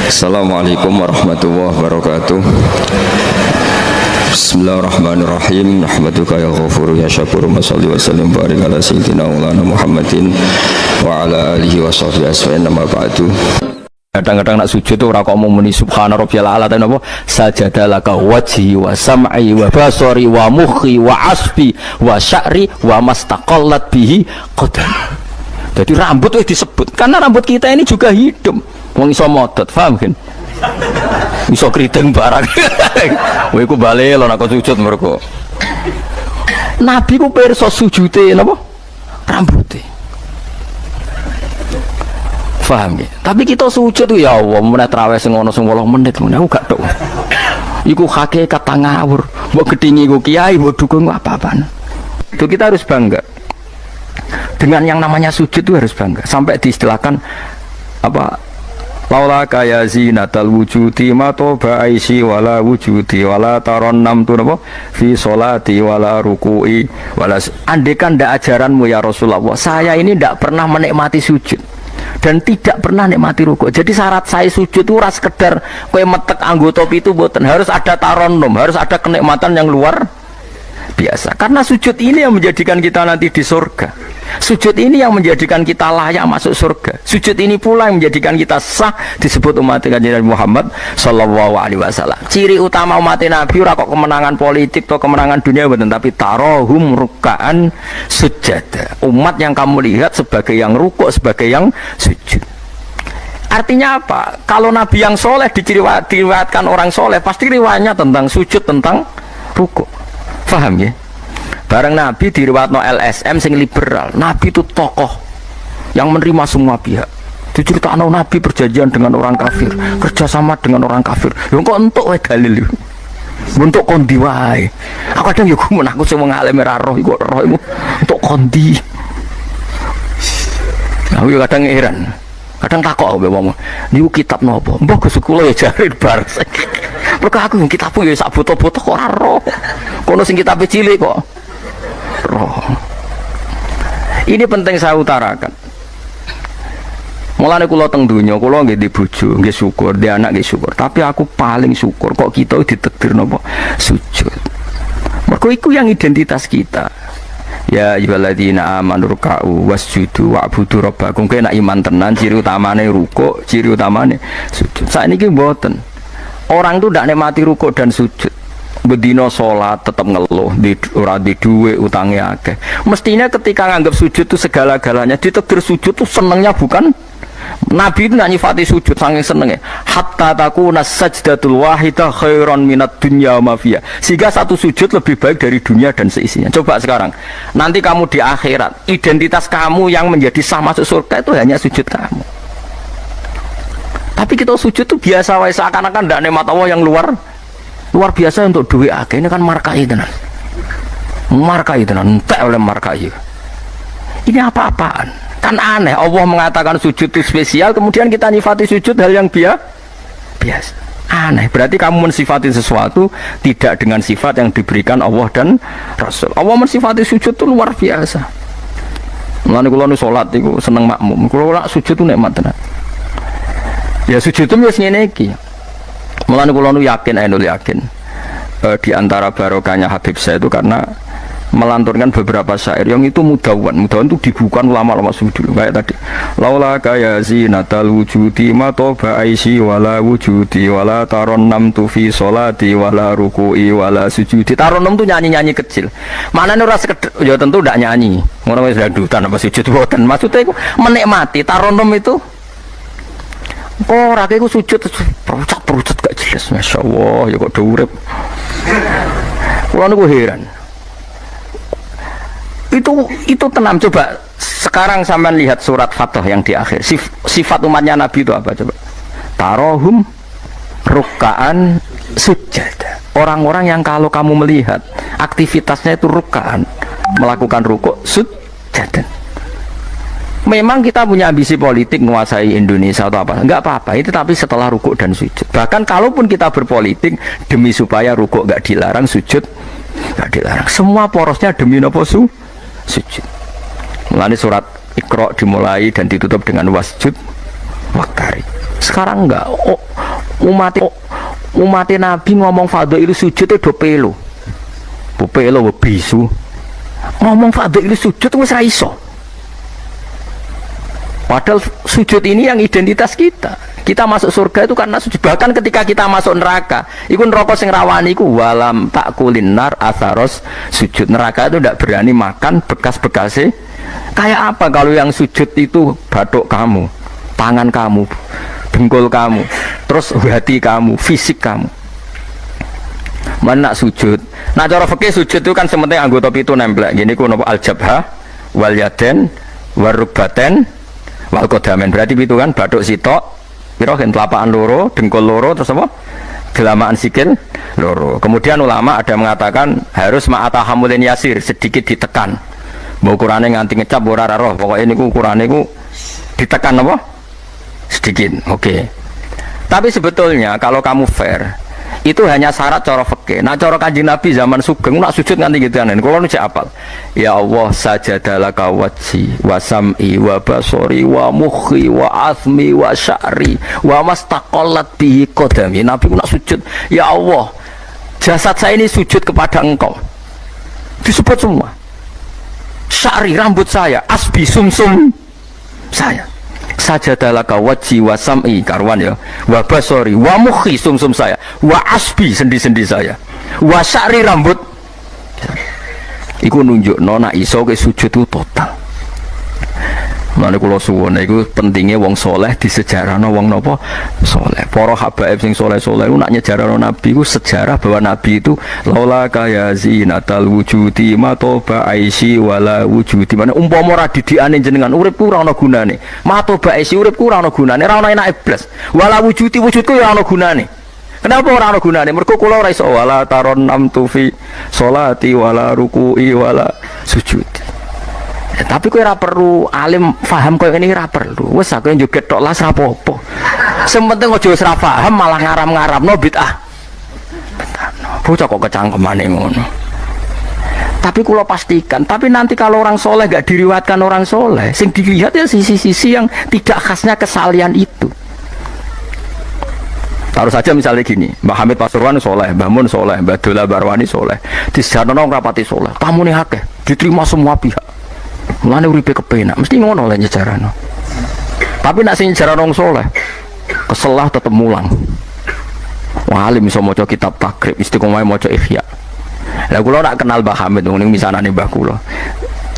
Assalamualaikum warahmatullahi wabarakatuh. Bismillahirrahmanirrahim. Nahmaduka ya ghafuru ya syakuru. Mashalli wa sallim barik ala sayyidina maulana Muhammadin wa ala alihi wa sahbihi asma'in. Nama ba'du. Kadang-kadang nak sujud tuh ora kok mau muni subhana rabbiyal a'la ta napa sajadalaka wajhi wa sam'i wa basari wa mukhi wa asbi wa sya'ri wa mastaqallat bihi qadam. Jadi rambut itu disebut karena rambut kita ini juga hidup. Wong iso modot, paham kan? Iso kriting barang. Kowe iku bali lho nek sujud mergo. Nabi ku pirsa sujude napa? Rambuté. Paham ya? Tapi kita sujud tuh ya Allah, meneh traweh sing ono 10 menit meneh aku gak tok. Iku hakikat ngawur. Mbok gedhingi ku kiai, mbok dukung apa-apaan. Itu kita harus bangga. Dengan yang namanya sujud itu harus bangga. Sampai diistilahkan apa? Laula kaya zinatal wujudi ma toba aisi wala wujudi wala taronnam tu napa fi sholati wala ruku'i wala. Andekan ndak ajaranmu ya Rasulullah, saya ini ndak pernah menikmati sujud dan tidak pernah nikmati ruku'. Jadi syarat saya sujud itu ora sekedar kowe metek anggota itu mboten, harus ada taronnum, harus ada kenikmatan yang luar biasa. Karena sujud ini yang menjadikan kita nanti di surga. Sujud ini yang menjadikan kita layak masuk surga. Sujud ini pula yang menjadikan kita sah disebut umat Kanjeng Muhammad sallallahu alaihi wasallam. Ciri utama umat Nabi ora kok kemenangan politik atau kemenangan dunia betul, tapi tarohum ruk'an sujada. Umat yang kamu lihat sebagai yang rukuk, sebagai yang sujud. Artinya apa? Kalau Nabi yang soleh diriwayatkan orang soleh, pasti riwayatnya tentang sujud, tentang rukuk. Paham ya? Bareng Nabi diriwayatno LSM sing liberal. Nabi itu tokoh yang menerima semua pihak. Diceritakan Nabi perjanjian dengan orang kafir, kerjasama dengan orang kafir. Yo kok entuk wae dalil. Untuk kondi wae. Aku kadang yo gumun aku sing wong alim ora roh iku roh iku untuk kondi. Aku yo kadang heran. Kadang takok aku wong. Niku kitab napa? Mbah Gus kula ya jare bar. Mergo aku kitab yo sak foto-foto kok ora roh. Kono sing kitab cilik kok roh. Ini penting saya utarakan. Mulane kula teng donya, kula nggih di bojo, nggih syukur, di anak nggih syukur. Tapi aku paling syukur kok kita ditakdir napa sujud. Mergo iku yang identitas kita. Ya ayyuhalladzina amanu ruk'u wasjudu wa'budu rabbakum. Kena iman tenan ciri utamane rukuk, ciri utamane sujud. Saiki mboten. Orang itu ndak nikmati rukuk dan sujud. Bedino sholat tetap ngeluh ora di duwe utangnya akeh. Mestinya ketika nganggap sujud itu segala-galanya, ditakdir sujud itu senengnya bukan Nabi itu nak nyifati sujud saking senengnya. Hatta takuna sajdatul wahidah khairan minad dunya ma fiha. Sehingga satu sujud lebih baik dari dunia dan seisinya. Coba sekarang, nanti kamu di akhirat, identitas kamu yang menjadi sah masuk surga itu hanya sujud kamu. Tapi kita sujud itu biasa wae, seakan-akan ndak nikmat Allah yang luar biasa untuk duit akeh. Ini kan markai tenan. Markai tenan, entek oleh markai. Ini apa-apaan? Kan aneh, Allah mengatakan sujud itu spesial, kemudian kita nyifati sujud hal yang biasa. Aneh, berarti kamu mensifati sesuatu tidak dengan sifat yang diberikan Allah dan Rasul. Allah mensifati sujud itu luar biasa. Mulane kula nu salat iku seneng makmum. Kula sujud itu nikmat tenan. Ya sujud itu wis ngene iki. Mulane kula nu yakin di antara barokahnya Habib saya itu karena melanturkan beberapa syair yang itu mudawan itu dibukukan ulama-ulama dulu kayak tadi. Laula kaya zinatal wujudi ma toba aisi wala wujudi wala taronnam tu fi sholati wala ruku'i wala sujudi. Taronnam itu nyanyi-nyanyi kecil. Maknane ora sekedar ya tentu ndak nyanyi. Ngono wis dangdutan apa sujud boten. Maksudnya itu menikmati taronnam itu. Oh, rakyatku sujud perucat gak jelas, masya Allah, ya kok udah urip. Kalau aku heran. Itu tenang. Coba sekarang sampean lihat surat Fatah yang di akhir. Sifat umatnya Nabi itu apa coba? Tarohum ruk'an sujada. Orang-orang yang kalau kamu melihat aktivitasnya itu ruk'an, melakukan rukuk sujada. Memang kita punya ambisi politik menguasai Indonesia atau apa, enggak apa-apa itu, tapi setelah rukuk dan sujud. Bahkan kalaupun kita berpolitik demi supaya rukuk enggak dilarang, sujud enggak dilarang, semua porosnya demi nopo sujud. Mulane surat Iqra dimulai dan ditutup dengan wasjud waktari. Sekarang enggak. Umat Nabi ngomong fadhil sujud do pelo. Pelo bisu. Ngomong fadhil sujud wis ra iso. Padahal sujud ini yang identitas kita. Kita masuk surga itu karena sujud. Bahkan ketika kita masuk neraka, iku neraka sing rawani iku walam takulin nar atharos sujud. Neraka itu tidak berani makan bekas-bekasnya. Kayak apa kalau yang sujud itu batuk kamu, tangan kamu, dengkul kamu, terus hati kamu, fisik kamu. Mana sujud? Nah cara fikih sujud itu kan sementing anggota pitu nempel. Gini ku napa al-jabha wal yaden warubaten wal qadamen. Berarti pitu kan batuk sitok, piro kan telapakan loro, dengkul loro, terus apa? Gelamaan sikil loro. Kemudian ulama ada mengatakan harus ma'atahamulin yasir, sedikit ditekan. Mau ukurannya nganti ngecap ora roh, pokoknya ini ukurannya ku ditekan apa? Sedikit. Oke. Tapi sebetulnya kalau kamu fair, itu hanya syarat cara fikih. Nah cara Kanjeng Nabi zaman sugeng nak sujud nganti gitu kan. Kalau nu cek apal. Ya Allah sajadalaka wajhi wa sam'i wa basori wa mukhi wa azmi wa sya'ri wa mastaqallat bihi qadami. Nabi nak sujud, ya Allah, jasad saya ini sujud kepada Engkau. Disebut semua. Sya'ri rambut saya, asbi sumsum saya. Sajadalaka wajhi wa sam'i karwan ya, wa basori wa mukhi sumsum saya, wa asbi sendi-sendi saya, wa sya'ri rambut. Iku nunjuk nona iso ke sujud itu total. Mulane kula suwun iku pentingnya wong soleh disejarahno wong napa soleh. Para habaib sing soleh-soleh ku nak nyejarahno nabi ku sejarah bahwa nabi itu laula kaya zinatal wujudi matoba aisi wala wujudi. Mane umpama ora didikane jenengan uripku ora ana gunane. Matoba aisi uripku ora ana gunane, ora ana enake blas. Wala wujudi wujudku ya ora ana gunane. Kenapa ora ana gunane? Mergo kula ora iso wala taron namtu fi sholati wala ruku'i wala sujudi. Ya, tapi kowe ora perlu alim paham koyo ngene ora perlu. Wis aku joget tok las ra apa-apa. Sing penting aja wis ra paham malah ngaram-ngaramno bid'ah. Bocah kok kecangkemane ngono. Tapi kula pastikan, tapi nanti kalau orang soleh gak diriwayatkan orang soleh, sing dilihat ya sisi-sisi yang tidak khasnya kesalian itu. Taruh saja misalnya gini, Mbah Hamid Pasuruan soleh, Mbah Mun soleh, Mbah Dola Barwani soleh, di sana rapati soleh, tamune akeh, diterima semua pihak. Mulane uripe kepenak, mesti ngono lah nyejarano. Tapi nak sing nyejarano wong saleh, keselah tetep mulang. Wah, alim iso maca kitab takrib, istiqomah maca ihya. Lah kula nak kenal Mbah Hamid ning misanane mbah kula.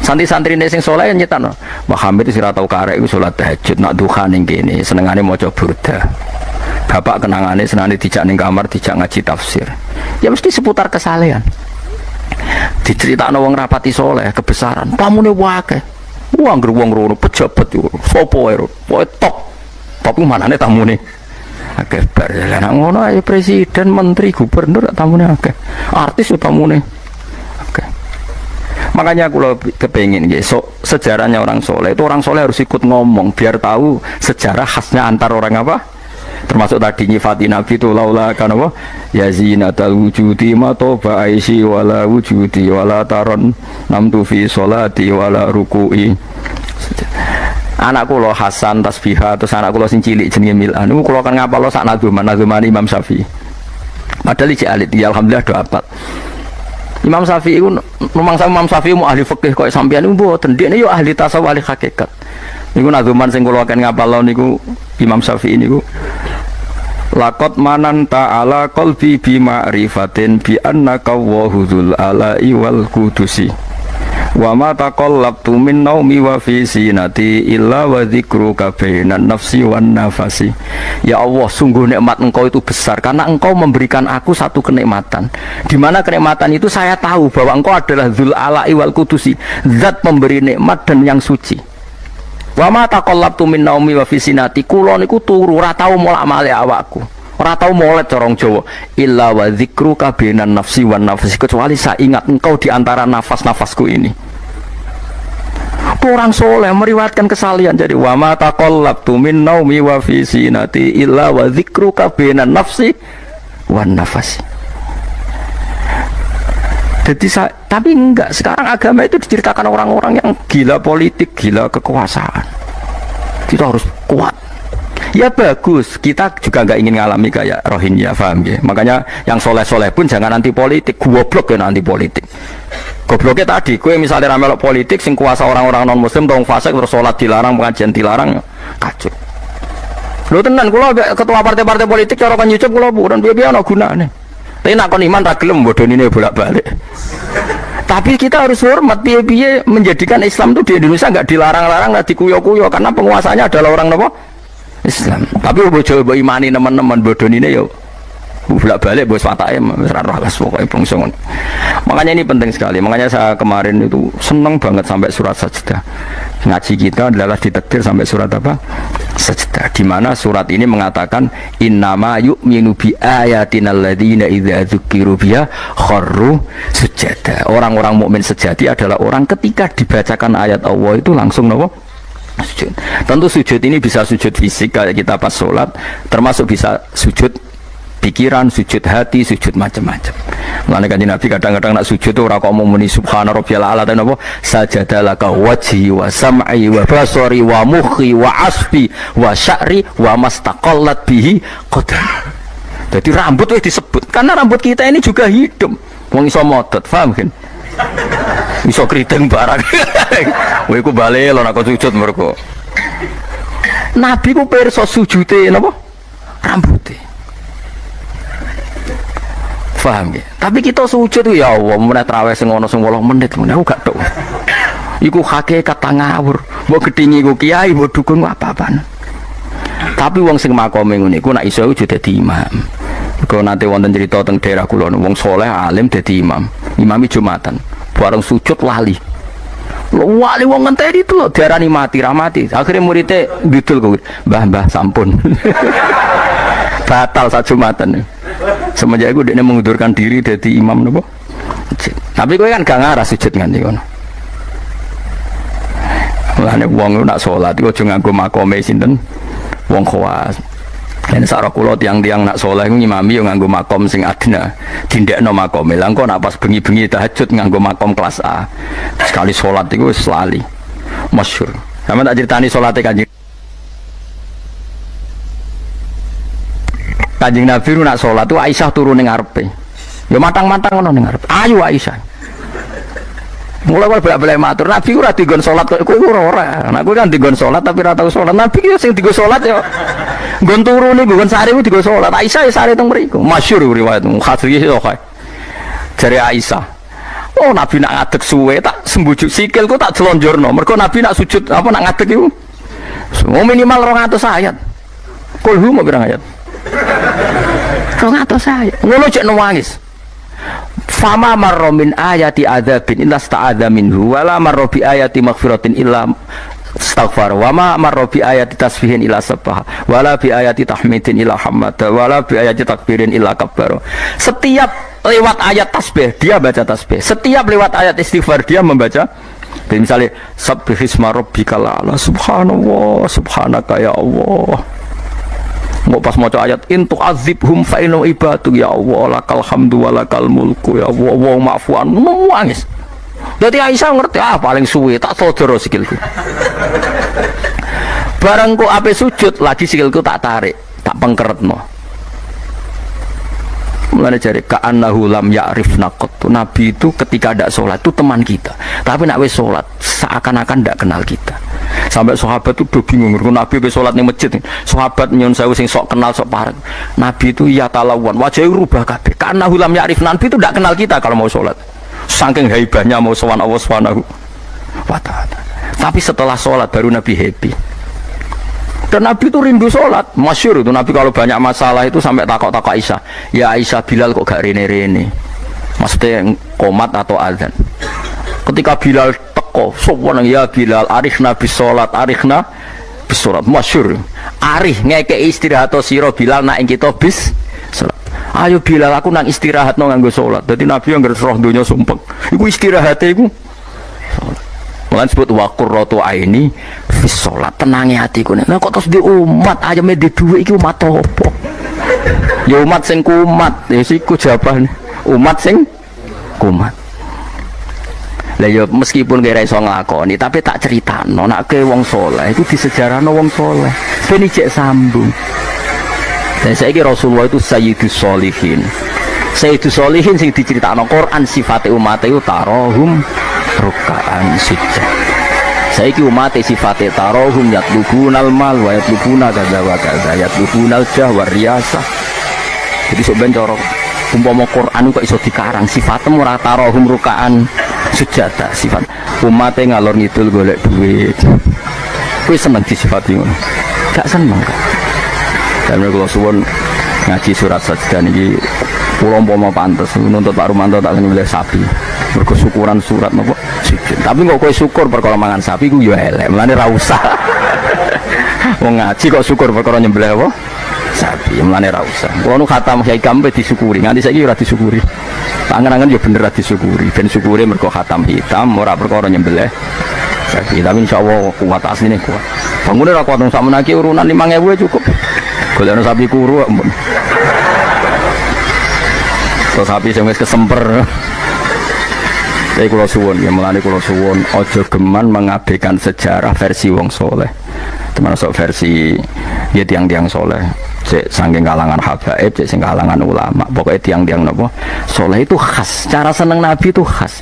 Santri-santrine sing saleh nyetano, Mbah Hamid wis ora tau karek iku salat tahajud, nak duha ning kene, senengane maca burda. Bapak kenangane senengane dijak ning kamar, dijak ngaji tafsir. Ya mesti seputar kesalehan. Diceritakno wong rapati soleh kebesaran tamune wae wong wong rono pejabat yo sapa wae top manane tamune akeh bar lan ngono ae presiden menteri gubernur tamune akeh artis yo tamune akeh. Makanya aku kepengin nggih sejarahnya orang soleh itu orang soleh harus ikut ngomong biar tahu sejarah khasnya antar orang apa. Termasuk tadi nyifati Nabi itu laula kan apa ya zinatal wujudi matoba aisi wala wujudi wala taron namtu fi sholati wala ruku'i. Anakku lo Hasan tasbihah terus anakku lo sing cilik jenenge Milan niku kula kan ngapal lo sak nazuman Imam Syafi'i. Padahal iki alit ya alhamdulillah do apal. Imam Syafi'i iku memang Imam Syafi'i mu ahli fikih kok sampeyan niku mboten dekne yo ahli tasawuf ahli hakikat. Niku nazuman sing kula kan ngapal niku Imam Syafi'i niku laqad mananta ala qalbi bi ma'rifatin bi annaka wahudul ala'i wal qudusi wa ma taqallabtu min naumi wa fi sinati illa wa dzikruka bainan nafsi wan nafasi. Ya Allah, sungguh nikmat Engkau itu besar karena Engkau memberikan aku satu kenikmatan di mana kenikmatan itu saya tahu bahwa Engkau adalah dzul ala'i wal qudusi, zat pemberi nikmat dan yang suci. Wa ma taqallabtu min naumi wa fi sinati, kula niku turu ora tau molak-malik awakku. Ora tau molet corong Jawa. Illa wa dzikruka bainan nafsi wan nafsi, kecuali saya ingat Engkau di antara nafas-nafasku ini. Orang soleh meriwayatkan kesalian jadi wa ma taqallabtu min naumi wa fi sinati illa wa dzikruka bainan nafsi wan nafsi. Jadi tapi enggak, sekarang agama itu diceritakan orang-orang yang gila politik, gila kekuasaan. Kita harus kuat. Ya bagus, kita juga nggak ingin ngalami kayak Rohingya, paham ya? Makanya yang soleh-soleh pun jangan anti politik, goblok ya anti politik. Gobloknya tadi, kue misalnya ramelok politik, sing kuasa orang-orang non muslim, dong fasik terus sholat dilarang, pengajian dilarang, kacau. Lo tenan, kalau ketua partai-partai politik cara kan nyucup kalau bukan biaya no gunanya. Tapi nak kon iman tak gelem bodoh ini bolak-balik. Tapi kita harus hormat biaya menjadikan Islam itu di Indonesia nggak dilarang-larang, nggak dikuyo-kuyo karena penguasanya adalah orang apa? Islam. Tapi coba imani teman-teman bodoh ini yo bolak-balik bos fatake raras pokoknya bongsongan. Makanya ini penting sekali. Makanya saya kemarin itu seneng banget sampai surat Sajdah. Ngaji kita adalah ditakdir sampai surat apa? Sajdah. Di mana surat ini mengatakan innama yu'minu bi ayatina alladziina idza dzukiru biha kharru sujada. Orang-orang mukmin sejati adalah orang ketika dibacakan ayat Allah itu langsung nopo? Sujud. Tentu sujud ini bisa sujud fisik kayak kita pas sholat, termasuk bisa sujud pikiran, sujud hati, sujud macam-macam. Mulane kanjeng Nabi kadang-kadang nak sujud tuh ora kok muni subhana rabbiyal a'la ta napa sajadalaka wajhi wa sam'i wa basari wa mukhi wa asbi wa sya'ri wa mastaqallat bihi qadam. Jadi rambut wis disebut karena rambut kita ini juga hidup. Wong iso modot, paham kan? Iso kriting barang. Kowe ku bali lho nek sujud mergo. Nabi ku pirsa sujude napa? Rambuté. Paham ya? Tapi kita sujud tuh ya Allah, mulai terawih sing ono sing 8 menit, aku gak tau. Iku hakikat ngawur. Mbok gedhingi ku kiai, mbok dukun apa-apaan. Tapi wong sing makome ngene iku nek iso iku dadi imam. Kok nate wonten cerita teng daerah kula wong saleh alim dadi imam. Imami Jumatan. Bareng sujud lali. Wali wong ngenteni itu lho diarani mati ra mati. Akhire muridé bidul kuwi. Mbah sampun. Batal sak Jumatan. Semenjak itu dia mengundurkan diri dari imam nopo. Tapi kowe kan gak ngarah sujud nganti ngono. Mulane wong nak salat iku aja nganggo makome sinten wong khawas. Yen sak kula tiang-tiang nak saleh ngimami yo nganggo makom sing adna. Dindekno makome. Lah engko nak pas bengi-bengi tahajud nganggo makom kelas A. Sekali salat iku wis lali. Masyhur. Sampe tak critani salate Kanjeng Kanjeng Nabi nak sholat tu Aisyah turun ning ngarepe. Ya matang-matang ngono ning ngarepe. Ayo Aisyah. Mulai bolak-balik matur Nabi ora digon sholat kok kowe ora. Nek kowe kan digon sholat tapi ora tau sholat. Nabi ki sing digon sholat ya nggon turu niku nggon sare ku digon sholat. Aisyah ya sare teng mriku. Masyhur riwayat Khadri yo kae. Jare Aisyah. Oh Nabi nak ngadeg suwe tak sembujuk sikilku tak jelonjorno. Mergo Nabi nak sujud apa nak ngadeg iku. Minimal 200 ayat. Kulhu mau pirang ayat? 200 ayat. Ngono cek nangis. Fama marra min ayati adzabin illa sta'adza minhu wala marra bi ayati maghfiratin illa astaghfar wa ma marra bi ayati tasbihin illa sabbaha wala bi ayati tahmidin illa hamada wala bi ayati takbirin illa kabbara. Setiap lewat ayat tasbih dia baca tasbih. Setiap lewat ayat istighfar dia membaca. Misalnya subbihisma rabbikal a'la subhanallah subhanaka ya Allah. Mau pas maca ayat intu azibhum fa inna ibadu ya Allah lakal hamdu wa lakal mulku ya Allah wa ma'fuan nangis. Dadi Aisyah ngerti paling suwe tak sodoro sikilku. Bareng kok ape sujud lagi sikilku tak tarik, tak pengkeretno. Mulane jare ka'annahu lam ya'rifna qattu. Nabi itu ketika ndak salat itu teman kita. Tapi nek wis salat seakan-akan ndak kenal kita. Sampai sahabat itu udah bingung mergo Nabi wis salat ning masjid. Sahabat nyun sewu sing sok kenal sok parek. Nabi itu ya talawan, wajahnya rubah kabeh. Ka'annahu lam ya'rifna. Nabi itu ndak kenal kita kalau mau salat. Saking haibahnya mau sowan Allah Subhanahu wa ta'ala. Tapi setelah salat baru Nabi happy. Dan Nabi itu rindu sholat, masyhur itu Nabi kalau banyak masalah itu sampai takok-takok Aisyah. Ya Aisyah Bilal kok gak rene-rene? Maksudnya qomat atau azan. Ketika Bilal teko, sowan ya Bilal, arifna bis sholat, arifna bis sholat, masyhur. Arif ngekek istirahat atau siro Bilal nak kita bis sholat. Ayo Bilal aku nang istirahat no nganggo sholat. Jadi Nabi yang ngerti roh dunia sumpek. Iku istirahatnya iku. Mulai sebut waqurratu aini fis sholat, tenangi hatiku. Nah kok terus di umat aja di duit iki umat apa? Ya umat sing kumat, ya siku jawaban umat sing kumat. Lah ya meskipun kira iso nglakoni tapi tak critakno nek ke wong saleh iku disejarahno wong saleh ben ijek sambung. Dan saiki Rasulullah itu sayyidus sholihin. Sayyidus sholihin sing diceritakno Quran sifate umat itu tarahum ruk'an sujud. Saiki umat sifate tarahum yatlubunal mal wa yatlubuna kadza wa kadza yatlubunal jah wa riyasah. Jadi sok ben cara umpama Quran kok iso dikarang sifatnya ora tarahum ruk'an sujada sifat umatnya ngalor ngidul golek duit kuwi seneng disifati ngono gak seneng kok dan kalau suwun ngaji surat sajdah niki kula umpama pantes nuntut Pak Rumanto tak nyembelih sapi mergo syukuran surat napa sujud tapi kok kowe syukur perkara mangan sapi ku ya elek mlane ra usah wong ngaji kok syukur perkara nyembelih apa sapi mlane ra usah kula nu khatam Kyai Kampe disyukuri nganti saiki ora disyukuri angen-angen ya bener disyukuri ben syukure mergo khatam hitam ora perkara nyembelih sapi tapi insyaallah kuat asline kuat bangune ra kuat sak menaki urunan 5.000 cukup golekno sapi kuru ampun to sapi sing wis kesemper tapi kula suwun ya mulane kula suwun aja geman mengabaikan sejarah versi wong soleh termasuk versi ya tiang-tiang soleh cek saking kalangan habaib, cek sing kalangan ulama pokoknya tiang-tiang nopo soleh itu khas cara seneng nabi itu khas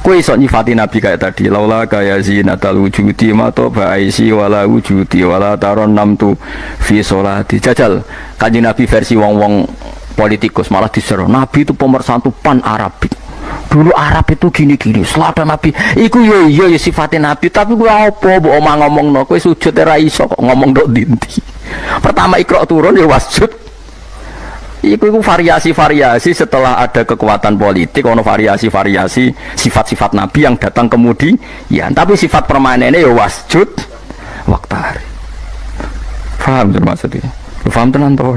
kowe iso nyifati nabi kayak tadi laula kaya zinatal wujudi mato ba'isi wala wujudi wala taron namtu fi sholati jajal kanjeng nabi versi wong-wong politikus malah diseru nabi itu pemersatu pan Arabik dulu Arab itu gini-gini selatan nabi iku ya sifatnya nabi tapi gue apa mbok omah ngomongno kowe sujud ora iso kok ngomong ndok dinti pertama Iqra turun ya wasjud iku variasi-variasi setelah ada kekuatan politik ono variasi-variasi sifat-sifat nabi yang datang kemudian tapi sifat permanennya ya wasjud waktari paham maksudnya paham tenan to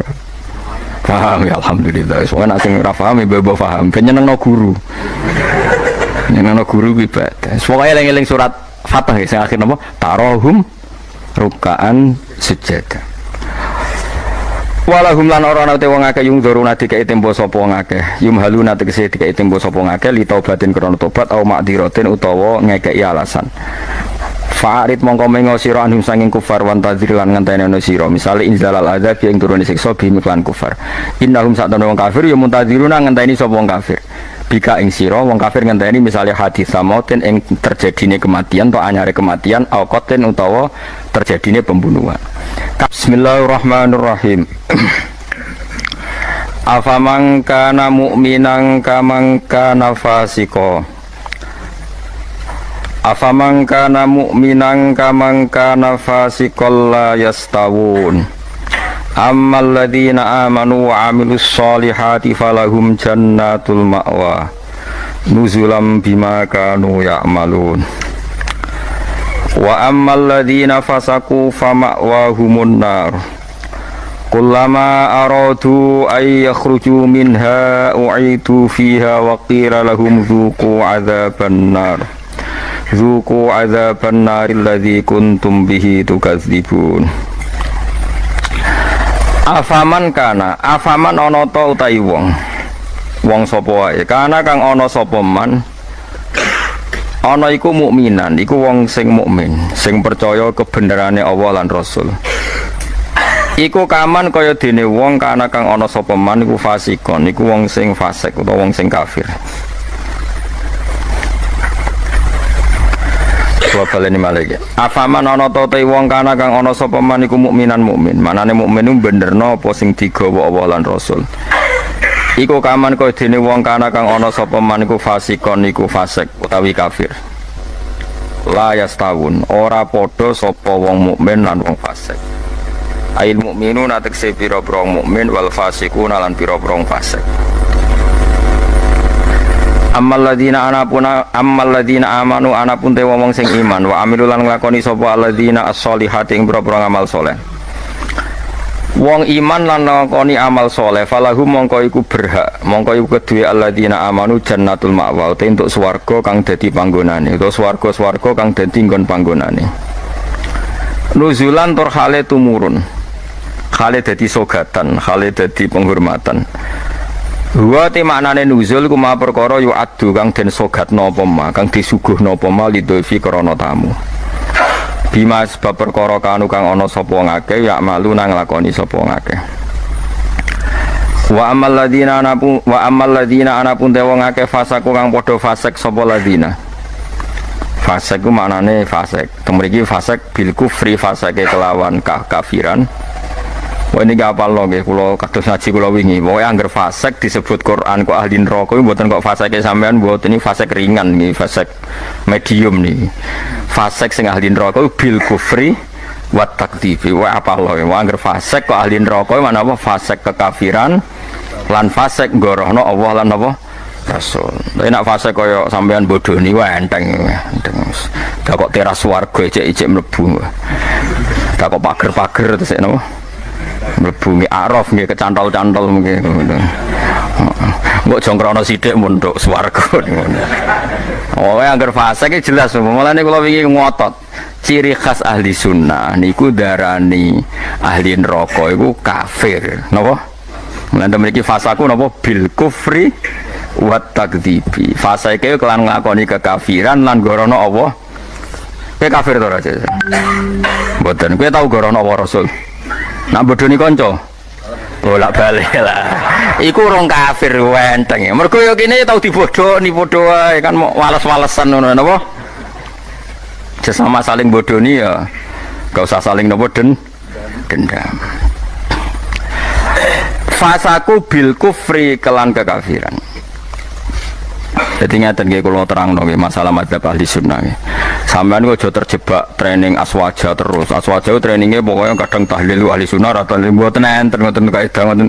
paham ya alhamdulillah soalnya nasi ora paham ya bebo paham penyenengno guru nyenengno guru ibadah pokoknya eling-eling surat Fatah ya sing akhir napa tarahum ruk'an sujada walahum lan ora ana te wong akeh yung dzuruna dikai tempo sapa wong akeh yumhaluna tegese dikai tempo sapa wong akeh li taubatin krana tobat au ma'diratin utawa ngekeki alasan fa'arid mongko mengo sira anhum sanging kufar wan tadzir lan ngenteni ana sira misale inzalal adzab yang turune siksa bimiklan kufar innahum sa'tana wong kafir ya muntadziruna ngenteni sapa wong kafir bika ing sira wong kafir ngenteni misale hadis samoten ing terjadine kematian atau anyare kematian au qatin utawa terjadine pembunuhan. Bismillahirrahmanirrahim. Afaman kana mu'minan kaman kana fasika. Afaman kana mu'minan kaman kana fasikal la yastawun. Ammal ladzina amanu wa 'amilus sholihati falahum jannatul ma'wa nuzulam bima kanu ya'malun. Wa ammal ladzina fasaku fama'wahumun nar kullama aradu ay yakhruju minha u'idu fiha wa qila lahum dzuqu 'adzaban nar dzuqu 'adzaban nar alladzi kuntum bihi tukadzibun. Afaman kana afaman ana ta utahi wong sapa wae kana kang ana sapa man ana iku mukminan iku wong sing mukmin sing percaya kebenerane Allah lan Rasul iku kaman kaya dene wong kana kang ana sapa man iku fasikon iku wong sing fasik utawa wong sing kafir. Kula baleni malih. Afaman ana ta wong kana kang ana sapa man iku mukminan mukmin. Manane mukmin iku benerno apa sing digawa Allah lan Rasul. Iku kaman kaya dene wong kana kang ana sapa man iku fasikon iku fasik utawi kafir. La yastawun ora padha sapa wong mukmin lan wong fasik. Ail mukminuna tekse pira-pira mukmin wal fasikuna lan pira-pira fasik. Ammal ladzina amanu anapun te wong sing iman wa amilul lan nglakoni sapa alladzina as-solihati ing pira-pira amal saleh. Wong iman lan nglakoni amal saleh falahum mongko iku berhak mongko iku kedue alladzina amanu jannatul ma'wa te entuk swarga kang dadi panggonane utawa swarga-swarga kang dadi nggon panggonane. Nuzulan tur hale tumurun. Hale dadi sogatan, hale dadi penghormatan. Wa te maknane nuzul ku ma perkara yu adu kang den sogatno apa ma kang disuguhno apa ma lidhofi krana tamu. Bima sebab perkara kanu kang ana sapa ngake ya malu nang lakoni sapa ngake. Wa amal ladina anapun te wong akeh fasaku kang padha fasik sapa ladina. Fasik ku maknane fasik. Temriki fasik bil kufri fasike kelawan kafiran. Wah ini gak apal loh, kalau kados ngaji kalau wingi, pokoknya angger fasek disebut Quran kok ahli neraka, buatan kok fasek sampean, buat ini fasek ringan nih, fasek medium nih, fasek sing ahli neraka bil kufri wat takdifi, wah apal loh, wah angger fasek kok ahli neraka, mana apa fasek kekafiran, lan fasek gorohno Allah lan apa Rasul. Tapi nak fasek koyo sampean bodoh nih, wah enteng, dah kok teras warga ijek mlebu, dah kok pager terus nopo. Mlebu araf nggih kecantol-cantol nggih ngono. Mbok jongkrono sithik munduk swarga ngono. Oh, angger fase iki jelas, mulane kula wingi ngotot. Ciri khas ahli sunnah niku darani ahli neraka iku kafir. Napa? Mulane mriki fasaku napa bil kufri wa takdzibi. Fase iki kelan nglakoni kekafiran lan gorono Allah. Kowe kafir to ora? Mboten. Kowe tau gorono Allah Rasul? Nak bodoni konco, bolak-balik lah. Iku orang kafir wenteng. Mergo yo kene tau dibodoni padha wae kan mau wales-walesan ngono napa? Sesama saling bodoni ya. Gak usah saling napa dendam. Fasaku bil kufri kelan kekafiran. Jadi ngeten nggih kula terangno nggih masalah madzhab ahli sunnah nggih. Sampeyan kok aja terjebak training aswaja terus. Aswaja trainingnya pokoknya kadang tahlil ahli sunnah atau mboten enten ngoten kaidah ngoten.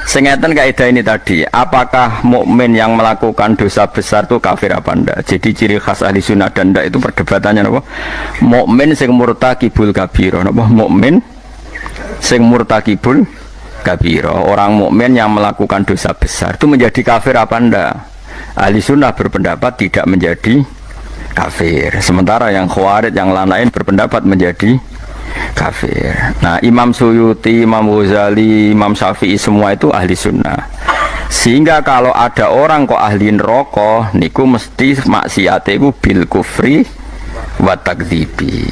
Sing ngeten kaidah ini tadi, apakah mukmin yang melakukan dosa besar itu kafir apa ndak? Jadi ciri khas ahli sunnah dan ndak itu perdebatannya napa? Mukmin sing murtakibul kabira napa? Mukmin sing murtakibul kabira. Orang mukmin yang melakukan dosa besar itu menjadi kafir apa ndak? Ahli sunnah berpendapat tidak menjadi kafir, sementara yang khawarij yang lain berpendapat menjadi kafir. Nah, Imam Suyuti, Imam Ghazali, Imam Syafi'i semua itu ahli sunnah. Sehingga kalau ada orang kok ahli neraka niku mesti maksiate iku bil kufri wa takdzibi.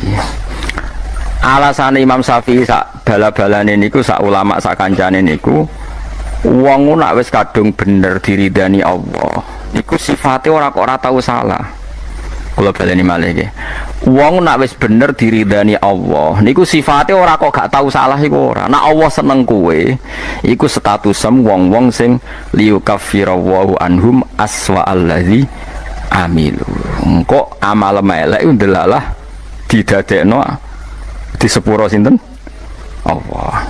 Alasan Imam Syafi'i sak bala-balane niku sak ulama sak kancane niku wong nak wis kadung bener diridani Allah niku sifatnya ora kok ora tau salah. Kula baleni malih nggih. Wong nak wis bener diridani Allah niku sifatnya ora kok gak tau salah iku ora. Nak Allah seneng kowe iku statusem wong-wong sing liyukaffirawhu anhum aswa allazi amilu. Engko amal melek ndelalah didadekno di sepuro sinten Allah.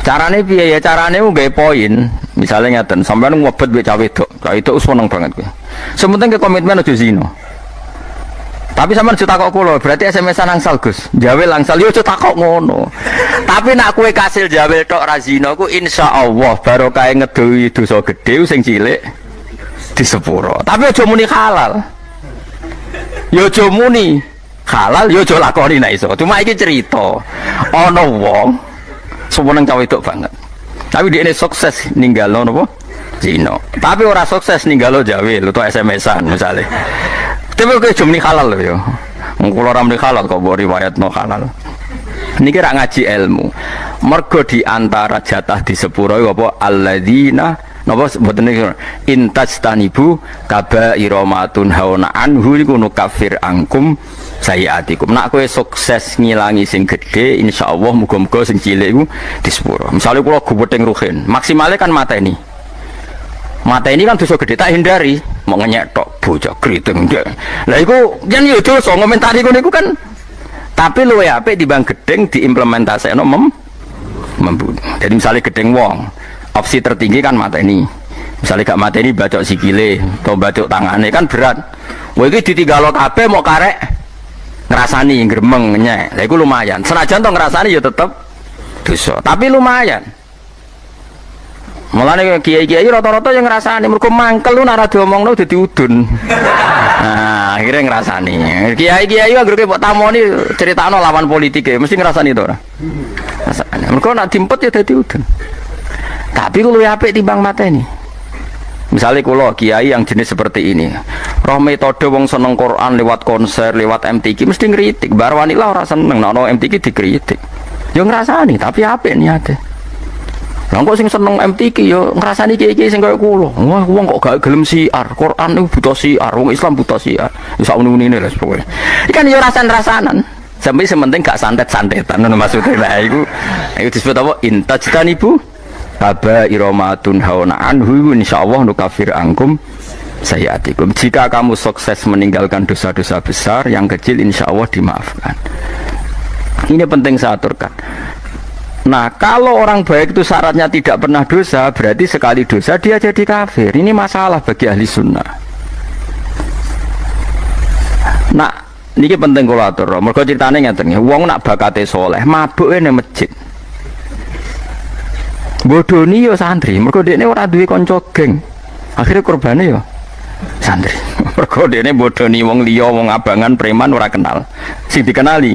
Carane piye ya? Carane nggawe poin. Misale ngaten, sampean ngobet wek cawe wedok. Cawe wedok seneng banget kowe. Sementing ke komitmen aja zina. Tapi sampean aja takok kula, berarti SMS-an angsal Gus. Jawe langsal yo aja takok ngono. Tapi nak kowe kasil jawe tok ra zina ku insyaallah barokah ngedohi dosa gedhe sing cilik di sepuro. Tapi aja muni halal. Yo aja muni halal, yo aja lakoni nek iso. Cuma iki cerita. Ana wong semeneng cawe wedok banget. Tapi dia ini sukses ninggalo nopo zina. Tapi ora sukses ninggalo jawe lu to SMS-an misalnya. Tapi kok cuma halal lho yo. Wong kula ora muni halal kok mbok riwayatno halal. Niki rak ngaji ilmu. Mergo di antara jatah di sepuro apa alladzina napa mboten niki intajtanibu kaba'ira matun hauna anhu iku nukafir angkum sayiatikum. Nak kowe sukses ngilangi sing gedhe insyaallah muga-muga sing cilik iku di sepuro. Misale kula gubething ruhin, maksimale kan mateni. Mateni kan dosa gedhe tak hindari, mau ngenyek tok bocah kriting ndek. Lah iku yen yo dosa ngomentari ngono iku kan tapi luwe apik dibanding gedeng diimplementasekno membunuh. Jadi misalnya gedeng wong, opsi tertinggi kan mateni. Misalnya gak mateni bacok sikile atau bacok tangane kan berat. Wah iki ditinggalo kabeh mau karek ngrasani gremeng nyek. Lah iku lumayan. Senajan to ngrasani ya tetep dosa, tapi lumayan. Mulane kiai-kiai rata-rata yang ngrasani mergo mangkel lu ora diomongno dadi udun. Nah, akhirnya ngrasani. Kiai-kiai anggere kok tamoni critakno lawan politike mesti ngrasani to ora? Rasane. Mergo nek dimpet ya dadi udun. Tapi luwih apik timbang mateni. Misalnya kalau kiai yang jenis seperti ini, roh metode wong seneng Quran lewat konser, lewat MTQ mesti ngeritik. Bar wanita ora seneng, no MTQ dikritik. Yo ngrasani, tapi apik niate. Lah kok sing seneng MTQ yo ngrasani kiai-kiai sing kaya kula. Wah, wong kok gak gelem siar. Quran itu buta siar, wong Islam buta siar. Ya sak muni-munine lah pokoke. Iki kan yo rasan-rasanan. Sampai sementing gak santet-santetan ngono maksudnya. Lah iku disebut apa? Intajtanibu Aba iromatun hauna anhu insyaallah nukafir angkum sayyatikum. Jika kamu sukses meninggalkan dosa-dosa besar, yang kecil insyaallah dimaafkan. Ini penting saya aturkan. Nah, kalau orang baik itu syaratnya tidak pernah dosa, berarti sekali dosa dia jadi kafir. Ini masalah bagi ahli sunnah. Nah, ini penting kalau atur. Mergo ceritane ngeten, wong nak bakate soleh, mabuke nang masjid. Bodoni yo santri, mergo dekne ora duwe kanca geng. Akhire korbane yo santri. Mergo dekne bodoni wong liya, wong abangan, preman ora kenal. Sing dikenali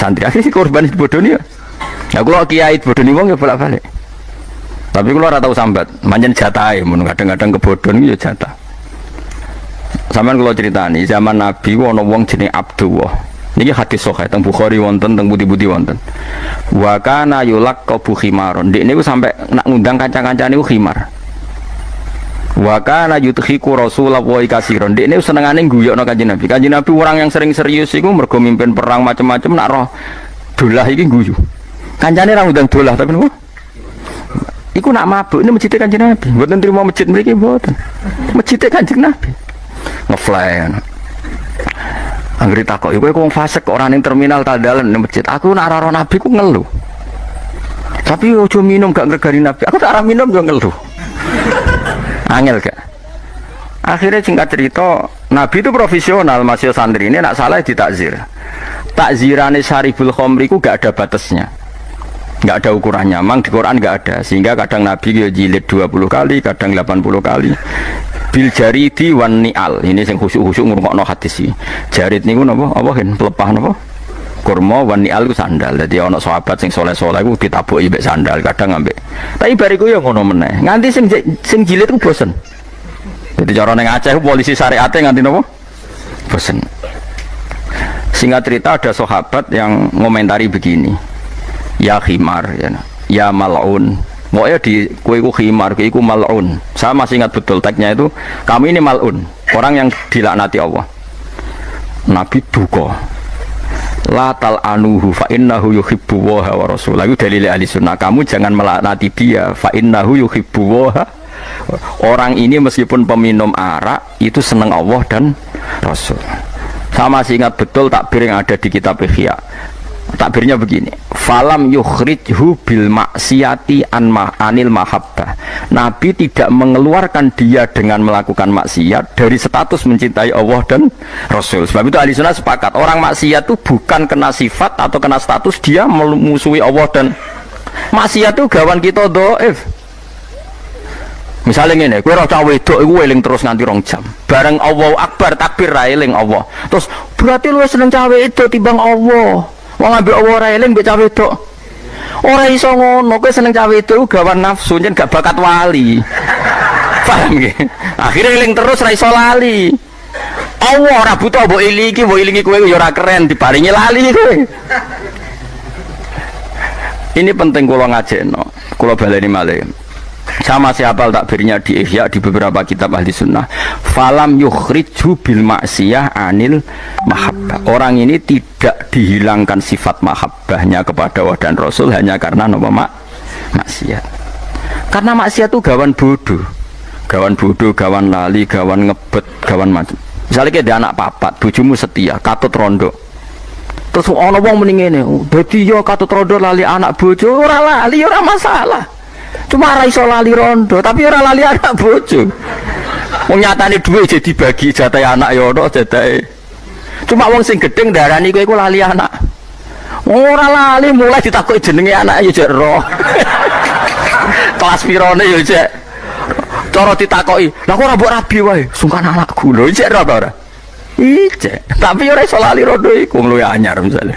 santri. Akhire korban bodoni yo. Ya kula kiai bodoni wong yo bolak-balik. Tapi kula ora tau sambat, manjen jatahe mun kadang-kadang kebodhon yo jatah. Sampeyan kula critani, zaman Nabi ana wong jenenge Abdullah. Niki hadis sahih teng Bukhari wonten teng budi-budi wonten. Wa kana yulaqabu khimaron. Dik niku sampai nak ngundang kanca-kancane niku khimar. Wa kana yudhiku Rasulullah katsiron. Dik niku senengane guyokno Kanjeng Nabi. Kanjeng Nabi orang yang sering serius iku mergo mimpin perang macam-macam nak roh dolah iki guyu. Kancane ra ngundang dolah tapi niku iku nak mabuk ini masjid Kanjeng Nabi. Mboten trimo masjid mriki mboten. Masjid Kanjeng Nabi. Ngefly. Anggere takok, kowe wong fasik kok ora ning terminal tandalan ning masjid. Aku nak ora Nabi ku ngeluh. Tapi ojo minum gak ngregani Nabi. Aku tak ora minum yo ngeluh. Angel gak? Akhirnya singkat cerita, Nabi itu profesional, masih santri ini nak salah ditakzir. Takzirane Syaribul Khamri ku gak ada batasnya. Gak ada ukurannya. Memang di Quran gak ada. Sehingga kadang Nabi yo jilid 20 kali, kadang 80 kali. Bil jaridi wan ni'al. Ini sing khusyuk-khusyuk ngrungokno hadis iki. Jarid niku napa? Apa hen pelepah napa? Kurma wan ni'al ku sandal. Dadi ana sahabat sing saleh-saleh ku ditabuki mbek sandal, kadang ambek. Tapi bariku ya ngono meneh. Nganti sing jilid ku bosen. Jadi cara ning Aceh polisi syariate nganti napa? Bosen. Singkat cerita ada sahabat yang ngomentari begini. Ya khimar ya mal'un. Pokoknya di kuiku khimar, kuiku mal'un. Saya masih ingat betul tagnya itu, kami ini mal'un, orang yang dilaknati Allah. Nabi duka. La tal'anuhu fa innahu yuhibbu wa rasulahu. Itu dalil ahli sunnah. Kamu jangan melaknati dia, fa innahu yuhibbu wa. Orang ini meskipun peminum arak itu senang Allah dan Rasul. Saya masih ingat betul takbir yang ada di kitab Ihya. Takbirnya begini, falam yukhrijhu bil maksiati anil mahabbah. Nabi tidak mengeluarkan dia dengan melakukan maksiat dari status mencintai Allah dan Rasul. Sebab itu ahli sunnah sepakat, orang maksiat itu bukan kena sifat atau kena status dia memusuhi Allah dan maksiat itu gawan kita dhaif. Misalnya ngene, kowe ora cah wedok iku eling terus nganti 2 jam. Bareng Allahu Akbar takbir ra eling Allah. Terus berarti lu seneng cah wedok timbang Allah. Wong ambek Allah ora eling mbek cah wedok. Ora iso ngono, kowe seneng cah wedok gawan nafsu yen gak bakat wali. Paham nggih? Akhire eling terus ra iso lali. Allah ora butuh mbok ilingi kowe ya ora keren diparingi lali kowe. Ini penting kula ngajekno. Kula baleni malih. Sama siapa takbirnya di Ihya di beberapa kitab ahli sunnah. Falam yukhrijhu bil maksiyah anil mahabbah. Orang ini tidak dihilangkan sifat mahabbahnya kepada Allah dan Rasul hanya karena nama maksiat. Karena maksiat itu gawan bodoh, gawan lali, gawan ngebet, gawan macam. Misalnya kayak ada anak papat, bojomu setia, katut rondo. Terus ana wong muni ngene, dadi yo katut rondo lali anak bojo, ora lali ora masalah. Cuma ora iso lali rondo, tapi ora lali anak bojo. Wong nyatane dhuwit jadi bagi jatah anak ya ono jatahe. Cuma wong sing gedeng darani kowe iku lali anak. Ora lali mulai ditakoki jenenge anak ya jek roh. Kelas pirone ya jek. Cara ditakoki, "Lah kok ora mbok rabi wae?" Sungkan anakku lho, jek roh ora. Ijek, tapi ora iso lali rondo iku luwih anyar misale.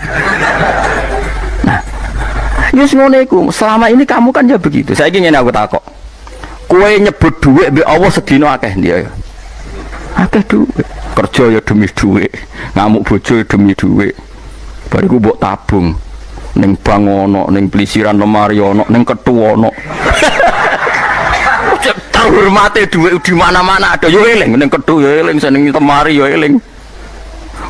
Wis ngono iku. Selama ini kamu kan ya begitu. Saiki ngene aku takok. Kowe nyebut dhuwit mbek Allah sedina akeh dia. Akeh dhuwit. Kerja ya demi dhuwit. Ngamuk bojo ya demi dhuwit. Bariku mbok tabung. Ning bank ono, ning pelisiran lemari ono, ning ketu ono. Terhormate dhuwit di mana-mana ada yo eling, ning ketu yo eling, ning lemari yo eling.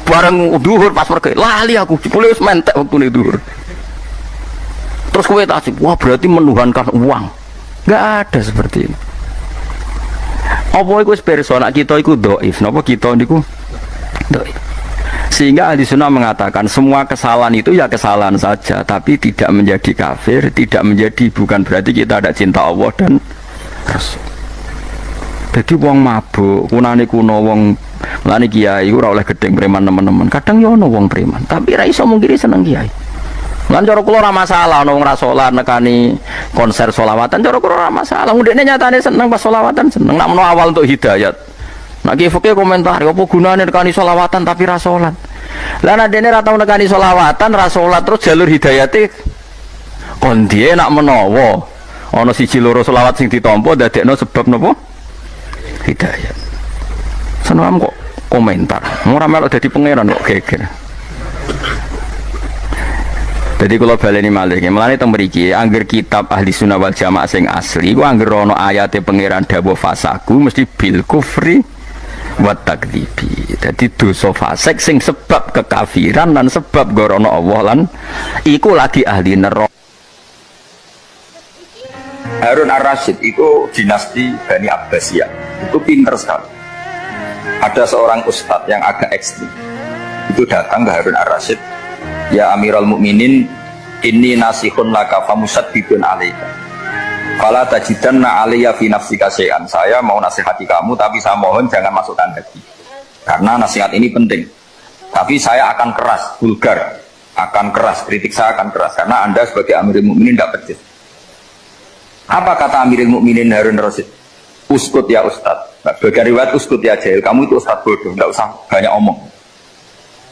Bareng dhuwur pas pergi, lali aku, jebule wis mentek wektune dhuwur. Terus kowe tak wah berarti menuhankan uang. Enggak ada seperti ini. Apa iku wis pirsa nek kita iku dhaif, napa kita niku dhaif. Sehingga ahli sunnah mengatakan semua kesalahan itu ya kesalahan saja, tapi tidak menjadi kafir, tidak menjadi, bukan berarti kita ada cinta Allah dan Rasul. Jadi wong mabuk, kunane kuno wong lani kiai ora oleh gedeng preman teman-teman. Kadang yo ono wong preman, tapi ra iso mungkiri seneng kiai. Lan cara kula ora masalah ono wong ra salat nekani konser selawatan, cara kula ora masalah. Ndekne nyatane seneng pas selawatan, seneng nak menawa awal untuk hidayat. Nak ki fikih komentar, apa gunane nekani selawatan tapi ra salat. Lah nek dene ra tau nekani selawatan, ra salat terus jalur hidayate kon diye nak menawa ana siji loro selawat sing ditampa dadekno sebab napa? Hidayat. Seneng kok komentar. Ora melok dadi pangeran kok geger. Jadi kalau baleni malih, mulane teng mriki angger kitab ahli sunnah wal jamaah sing asli, ku angger ana ayate pangeran dawuh fasaku mesti bil kufri wa takdzibi. Jadi dosa fasik sing sebab kekafiran dan sebab gorono Allah lan iku lagi ahli neraka. Harun ar-Rasyid itu dinasti Bani Abbasiyah. Itu pinter sekali. Ada seorang ustadz yang agak ekstrim. Itu datang ke Harun ar-Rasyid, ya Amirul Mukminin, inni nasihun laka famusaddidun alaika. Fala tajidanna alayya fi nafsika syai'an. Saya mau nasihati kamu, tapi saya mohon jangan masukkan hati. Karena nasihat ini penting. Tapi saya akan keras, vulgar, akan keras, kritik saya akan keras. Karena Anda sebagai Amirul Mukminin tidak pedes. Apa kata Amirul Mukminin Harun ar-Rasyid? Uskut ya Ustadz. Bagian riwayat uskut ya jahil. Kamu itu Ustadz bodoh, tidak usah banyak omong.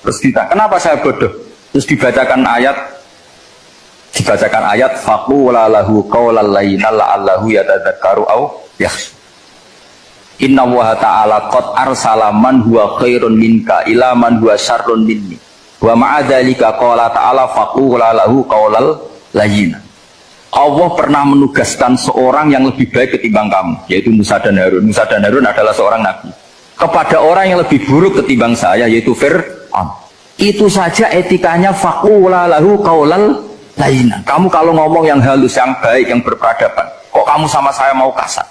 Terus kita, kenapa saya bodoh? Terus dibacakan ayat faqula lahu qawlan layyinan la'allahu yatadzakkaru aw yakhsha. Inna Allaha ta'ala qad arsala man huwa khairun minka ila man huwa syarrun minni. Wa ma'a dzalika qala ta'ala faqula lahu qawlan layyinan. Allah pernah menugaskan seorang yang lebih baik ketimbang kamu, yaitu Musa dan Harun. Musa dan Harun adalah seorang nabi. Kepada orang yang lebih buruk ketimbang saya, yaitu Fir'aun. Itu saja etikanya faqula lahu qawlan layyinan. Kamu kalau ngomong yang halus, yang baik, yang berperadaban, kok kamu sama saya mau kasar?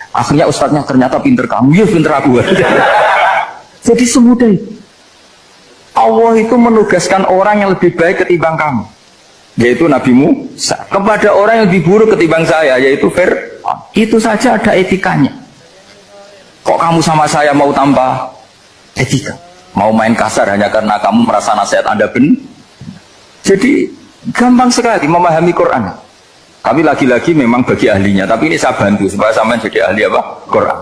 Akhirnya ustadznya ternyata pinter kamu, ya pinter aku. Jadi semudah itu. Allah itu menugaskan orang yang lebih baik ketimbang kamu, yaitu Nabi Musa, kepada orang yang lebih buruk ketimbang saya, yaitu Fir'aun. Itu saja ada etikanya. Kok kamu sama saya mau tambah etika? Mau main kasar hanya karena kamu merasa nasihat Anda benar? Jadi gampang sekali memahami Quran. Tapi lagi-lagi memang bagi ahlinya. Tapi ini saya bantu supaya sampai jadi ahli apa? Quran.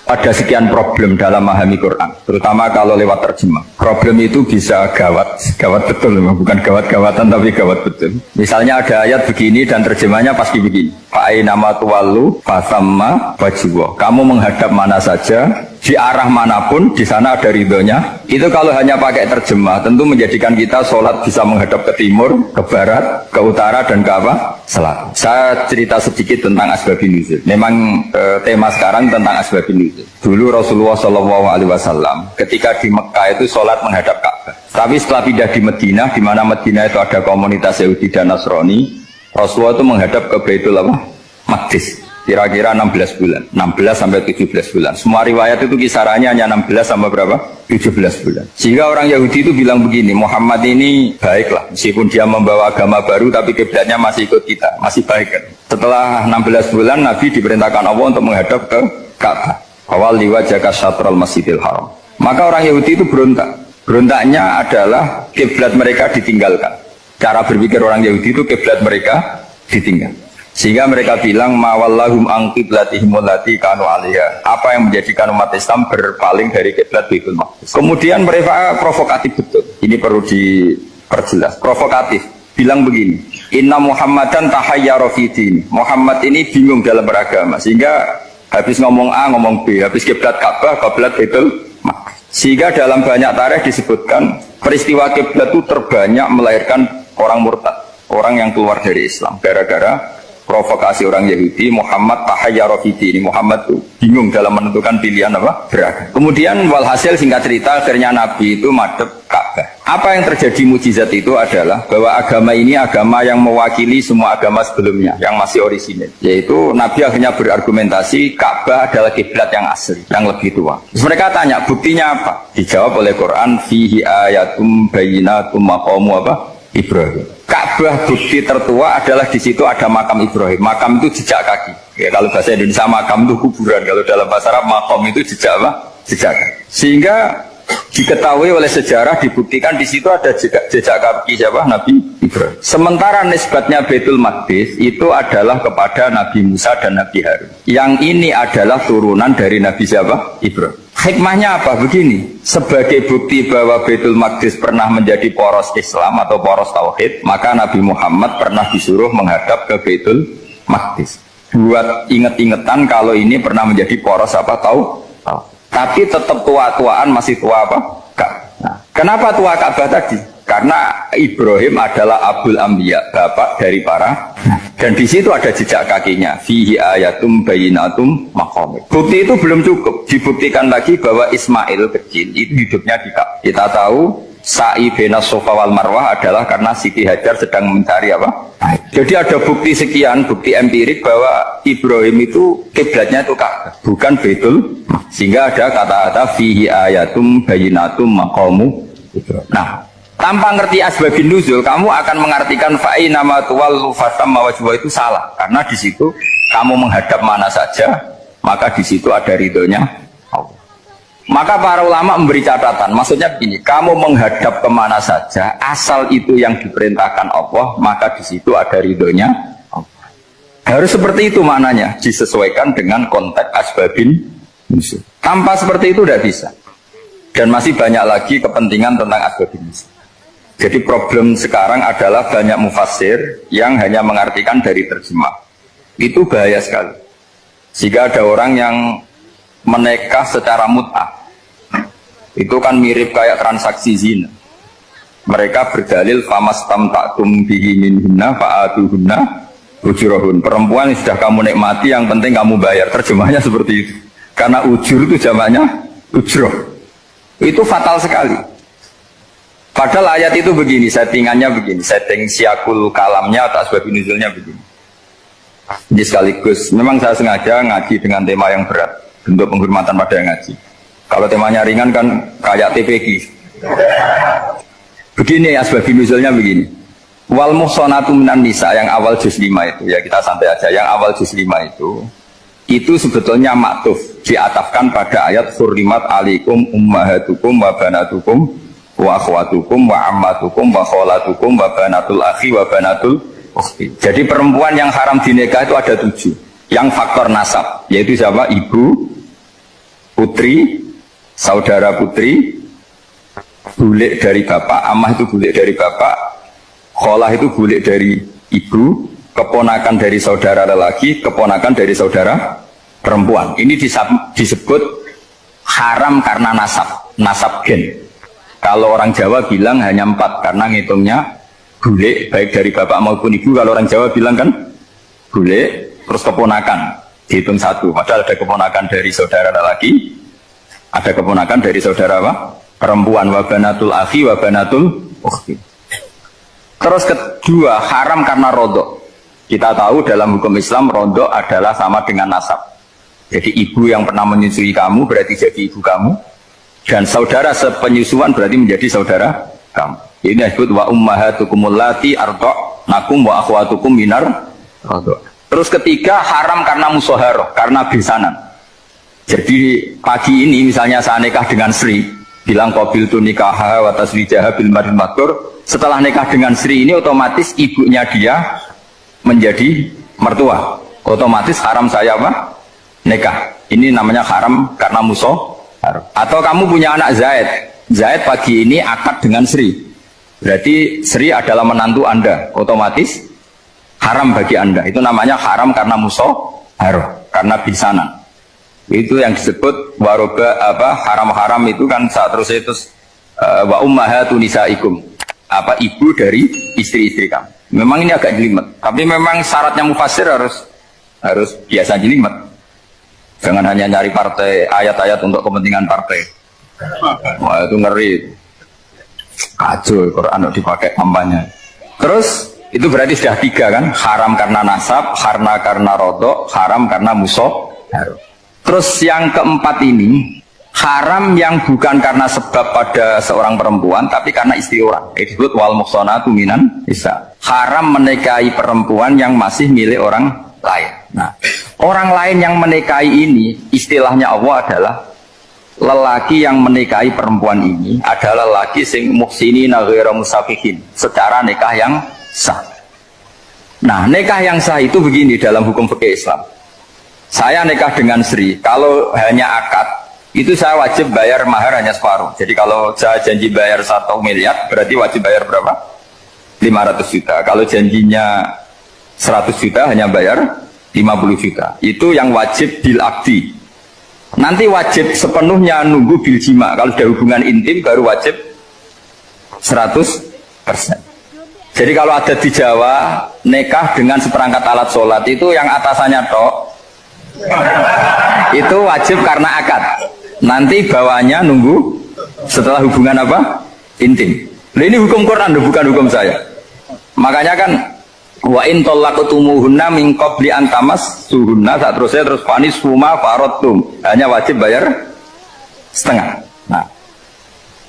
Ada sekian problem dalam memahami Quran, terutama kalau lewat terjemah. Problem itu bisa gawat betul, memang bukan gawat-gawatan tapi gawat betul. Misalnya ada ayat begini dan terjemahnya pasti begini. Fa'ainama tuwallu fasamma wajhullah. Kamu menghadap mana saja, di arah manapun, di sana ada ridhonya. Itu kalau hanya pakai terjemah, tentu menjadikan kita sholat bisa menghadap ke timur, ke barat, ke utara, dan ke apa? Selatan. Saya cerita sedikit tentang asbabun nuzul. Memang tema sekarang tentang asbabun nuzul. Dulu Rasulullah SAW ketika di Mekah itu sholat menghadap Ka'bah. Tapi setelah pindah di Madinah, di mana Madinah itu ada komunitas Yahudi dan Nasrani, Rasulullah itu menghadap ke Baitul Maqdis. Kira-kira 16 bulan, 16 sampai 17 bulan. Semua riwayat itu kisarannya hanya 16 sampai berapa? 17 bulan. Sehingga orang Yahudi itu bilang begini, Muhammad ini baiklah, meskipun dia membawa agama baru, tapi kiblatnya masih ikut kita, masih baik kan. Setelah 16 bulan, Nabi diperintahkan Allah untuk menghadap ke Ka'bah. Awal liwajaka syatral masjidil haram. Maka orang Yahudi itu berontak. Berontaknya adalah kiblat mereka ditinggalkan. Cara berpikir orang Yahudi itu kiblat mereka ditinggal. Sehingga mereka bilang mawallahum an qiblatihim allati kanu 'alaiha. Apa yang menjadikan umat Islam berpaling dari kiblat Baitul Maqdis. Kemudian mereka provokatif betul. Ini perlu diperjelas. Provokatif. Bilang begini, "Inna Muhammadan tahayyara fi din." Muhammad ini bingung dalam beragama sehingga habis ngomong A ngomong B, habis kiblat Ka'bah, kiblat Baitul Maqdis. Sehingga dalam banyak tarikh disebutkan peristiwa kiblat itu terbanyak melahirkan orang murtad, orang yang keluar dari Islam gara-gara provokasi orang Yahudi. Muhammad tahayyara fi din. Muhammad itu bingung dalam menentukan pilihan apa? Beragama. Kemudian walhasil singkat cerita akhirnya Nabi itu madhep Ka'bah. Apa yang terjadi mukjizat itu adalah bahwa agama ini agama yang mewakili semua agama sebelumnya yang masih orisinil. Yaitu Nabi akhirnya berargumentasi Ka'bah adalah kiblat yang asli, yang lebih tua. Terus mereka tanya, buktinya apa? Dijawab oleh Quran, fihi ayatum bayyinatum maqamu apa? Ibrahim. Ka'bah bukti tertua adalah di situ ada makam Ibrahim. Makam itu jejak kaki. Ya, kalau bahasa Indonesia makam itu kuburan. Kalau dalam bahasa Arab makam itu jejak apa? Jejak kaki. Sehingga diketahui oleh sejarah dibuktikan di situ ada jejak kaki siapa? Nabi Ibrahim. Sementara nisbatnya Baitul Maqdis itu adalah kepada Nabi Musa dan Nabi Harun. Yang ini adalah turunan dari Nabi siapa? Ibrahim. Hikmahnya apa? Begini, sebagai bukti bahwa Baitul Maqdis pernah menjadi poros Islam atau poros Tauhid, maka Nabi Muhammad pernah disuruh menghadap ke Baitul Maqdis. Buat inget-ingetan kalau ini pernah menjadi poros apa? Tahu? Tapi tetap tua-tuaan masih tua apa? Nah, kenapa tua Ka'bah tadi? Karena Ibrahim adalah Abul Anbiya, bapak dari para, dan di situ ada jejak kakinya. Fihi ayatum bayyinatum maqam. Bukti itu belum cukup, dibuktikan lagi bahwa Ismail kecil itu hidupnya di Ka'bah. Kita tahu sa'i baina Safa wal Marwah adalah karena Siti Hajar sedang mencari apa? Jadi ada bukti sekian, bukti empirik bahwa Ibrahim itu kiblatnya itu Ka'bah, bukan Baitul. Sehingga ada kata-kata fihi ayatum bayyinatum maqamu Ibrahim. Nah, tanpa ngerti asbabun nuzul, kamu akan mengartikan fa'ina ma tuwallu fatamma wajhu itu salah. Karena di situ kamu menghadap mana saja, maka di situ ada ridhonya Allah. Maka para ulama memberi catatan, maksudnya begini, kamu menghadap kemana saja, asal itu yang diperintahkan Allah, maka di situ ada ridhonya Allah. Harus seperti itu maknanya, disesuaikan dengan konteks asbabun nuzul. Tanpa seperti itu tidak bisa. Dan masih banyak lagi kepentingan tentang asbabun nuzul. Jadi problem sekarang adalah banyak mufassir yang hanya mengartikan dari terjemah. Itu bahaya sekali. Jika ada orang yang menikah secara mut'ah, itu kan mirip kayak transaksi zina. Mereka berdalil famastamta'tum bihi minhunna fa'atuhunna ujurahun. Perempuan yang sudah kamu nikmati, yang penting kamu bayar. Terjemahnya seperti itu. Karena ujur itu jamaknya ujroh. Itu fatal sekali. Padahal ayat itu begini, settingannya begini, setting siakul kalamnya atau asbabun nuzulnya begini. Jadi sekaligus, memang saya sengaja ngaji dengan tema yang berat, bentuk penghormatan pada yang ngaji. Kalau temanya ringan kan kayak TPG. Begini asbabun nuzulnya begini. Wal muhsanatu minan nisa yang awal juz 5 itu, ya kita santai aja, yang awal juz 5 itu sebetulnya maktuf, diatafkan pada ayat hurrimat alaikum ummahatukum wa banatukum wa akhwatukum wa ammatukum wa kholatukum wa banatul akhi wa banatul ukhti. Jadi perempuan yang haram dinikah itu ada 7. Yang faktor nasab, yaitu siapa? Ibu, putri, saudara putri, bulik dari bapak, amah itu bulik dari bapak, kholah itu bulik dari ibu, keponakan dari saudara lelaki, keponakan dari saudara perempuan. Ini disebut haram karena nasab gen. Kalau orang Jawa bilang hanya 4 karena ngitungnya bulik baik dari bapak maupun ibu. Kalau orang Jawa bilang kan bulik terus keponakan dihitung 1. Padahal ada keponakan dari saudara lelaki, ada keponakan dari saudara apa? Perempuan. Wa banatul akhi wa banatul ukhti. Terus kedua haram karena rodok. Kita tahu dalam hukum Islam rodok adalah sama dengan nasab. Jadi ibu yang pernah menyusui kamu berarti jadi ibu kamu. Dan saudara sepenyusuan berarti menjadi saudara kamu. Ini disebut wa ummahatukumul lati arda'nakum wa akhwatukum minar radha'. Terus ketiga haram karena musoharoh, karena besanan. Jadi pagi ini misalnya saya nikah dengan Sri, bilang qabil tu nikaha wa taswijaha bil mar'il matur. Setelah nikah dengan Sri ini otomatis ibunya dia menjadi mertua. Otomatis haram saya apa? Nikah. Ini namanya haram karena musuh. Atau kamu punya anak Zaid. Zaid pagi ini akad dengan Sri. Berarti Sri adalah menantu Anda. Otomatis haram bagi Anda. Itu namanya haram karena musuh haram, karena bisanan. Itu yang disebut waroba haram-haram itu kan saat terus itu wa ummahatu nisaikum. Ibu dari istri-istri kamu. Memang ini agak jelimet, tapi memang syaratnya mufassir harus biasa jelimet. Jangan hanya nyari partai ayat-ayat untuk kepentingan partai. Wah itu ngeri. Kacau Quran dipakai kampanye. Terus itu berarti sudah 3 kan? Haram karena nasab, karena rodok, haram karena musuh. Terus yang keempat ini haram yang bukan karena sebab pada seorang perempuan, tapi karena istri orang. Itu disebut wal muhsanatu minan nisa. Haram menikahi perempuan yang masih milik orang lain. Nah, orang lain yang menikahi ini istilahnya Allah adalah lelaki yang menikahi perempuan ini adalah lelaki sing muhsinina ghairu musafihin, secara nikah yang sah. Nah, nikah yang sah itu begini dalam hukum fikih Islam. Saya nikah dengan Sri, kalau hanya akad itu saya wajib bayar mahar hanya separuh. Jadi kalau saya janji bayar 1 miliar, berarti wajib bayar berapa? 500 juta. Kalau janjinya 100 juta hanya bayar 50 juta. Itu yang wajib bil akdi. Nanti wajib sepenuhnya nunggu bil jima. Kalau sudah hubungan intim baru wajib 100%. Jadi kalau ada di Jawa nikah dengan seperangkat alat sholat itu yang atasannya tok itu wajib karena akad. Nanti bawahnya nunggu setelah hubungan apa? Intim. Nah, ini hukum Quran bukan hukum saya. Makanya kan wa in talaqtumuhunna min qabli an tamassuhunna, terus fanis huma faradtum, hanya wajib bayar setengah.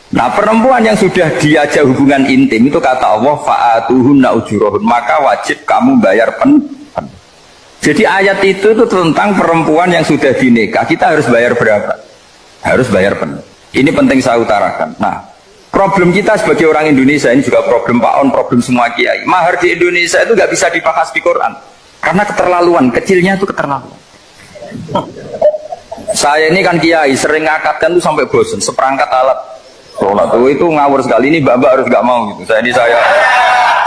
Nah perempuan yang sudah diajak hubungan intim itu kata Allah fa'atuhunna ujurahun, maka wajib kamu bayar pen. Jadi ayat itu tentang perempuan yang sudah dinikah, kita harus bayar berapa? Harus bayar pen. Ini penting saya utarakan. Nah, problem kita sebagai orang Indonesia, ini juga problem Pak On, problem semua kiai. Mahar di Indonesia itu nggak bisa dibahas di Quran karena keterlaluan, kecilnya itu keterlaluan. Saya ini kan kiai, sering ngakatkan tuh sampai bosan, seperangkat alat sholat itu ngawur sekali. Ini mbak harus nggak mau gitu.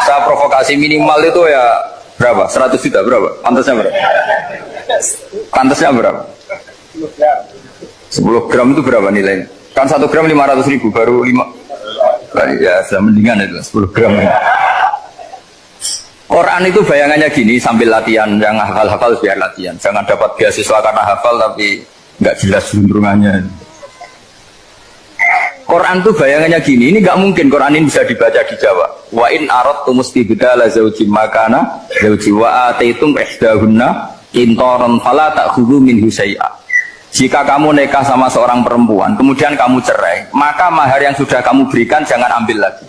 Saya provokasi minimal itu ya berapa? 100 juta berapa? Pantasnya berapa? Pantasnya berapa? 10 gram itu berapa nilainya? Kan 1 gram 500.000 baru 5. Ya sudah mendingan itu 10 gram. Quran itu bayangannya gini, sambil latihan, yang hafal-hafal biar latihan. Jangan dapat beasiswa karena hafal tapi nggak jelas juntrungannya. Quran tuh bayangannya gini, ini nggak mungkin Quran ini bisa dibaca di Jawa. Wa in aradtum istibdala zawjin makana zawji wa ataitum ihdahunna qintaran fala ta'khudhu minhu syai'a. Jika kamu nikah sama seorang perempuan, kemudian kamu cerai, maka mahar yang sudah kamu berikan jangan ambil lagi.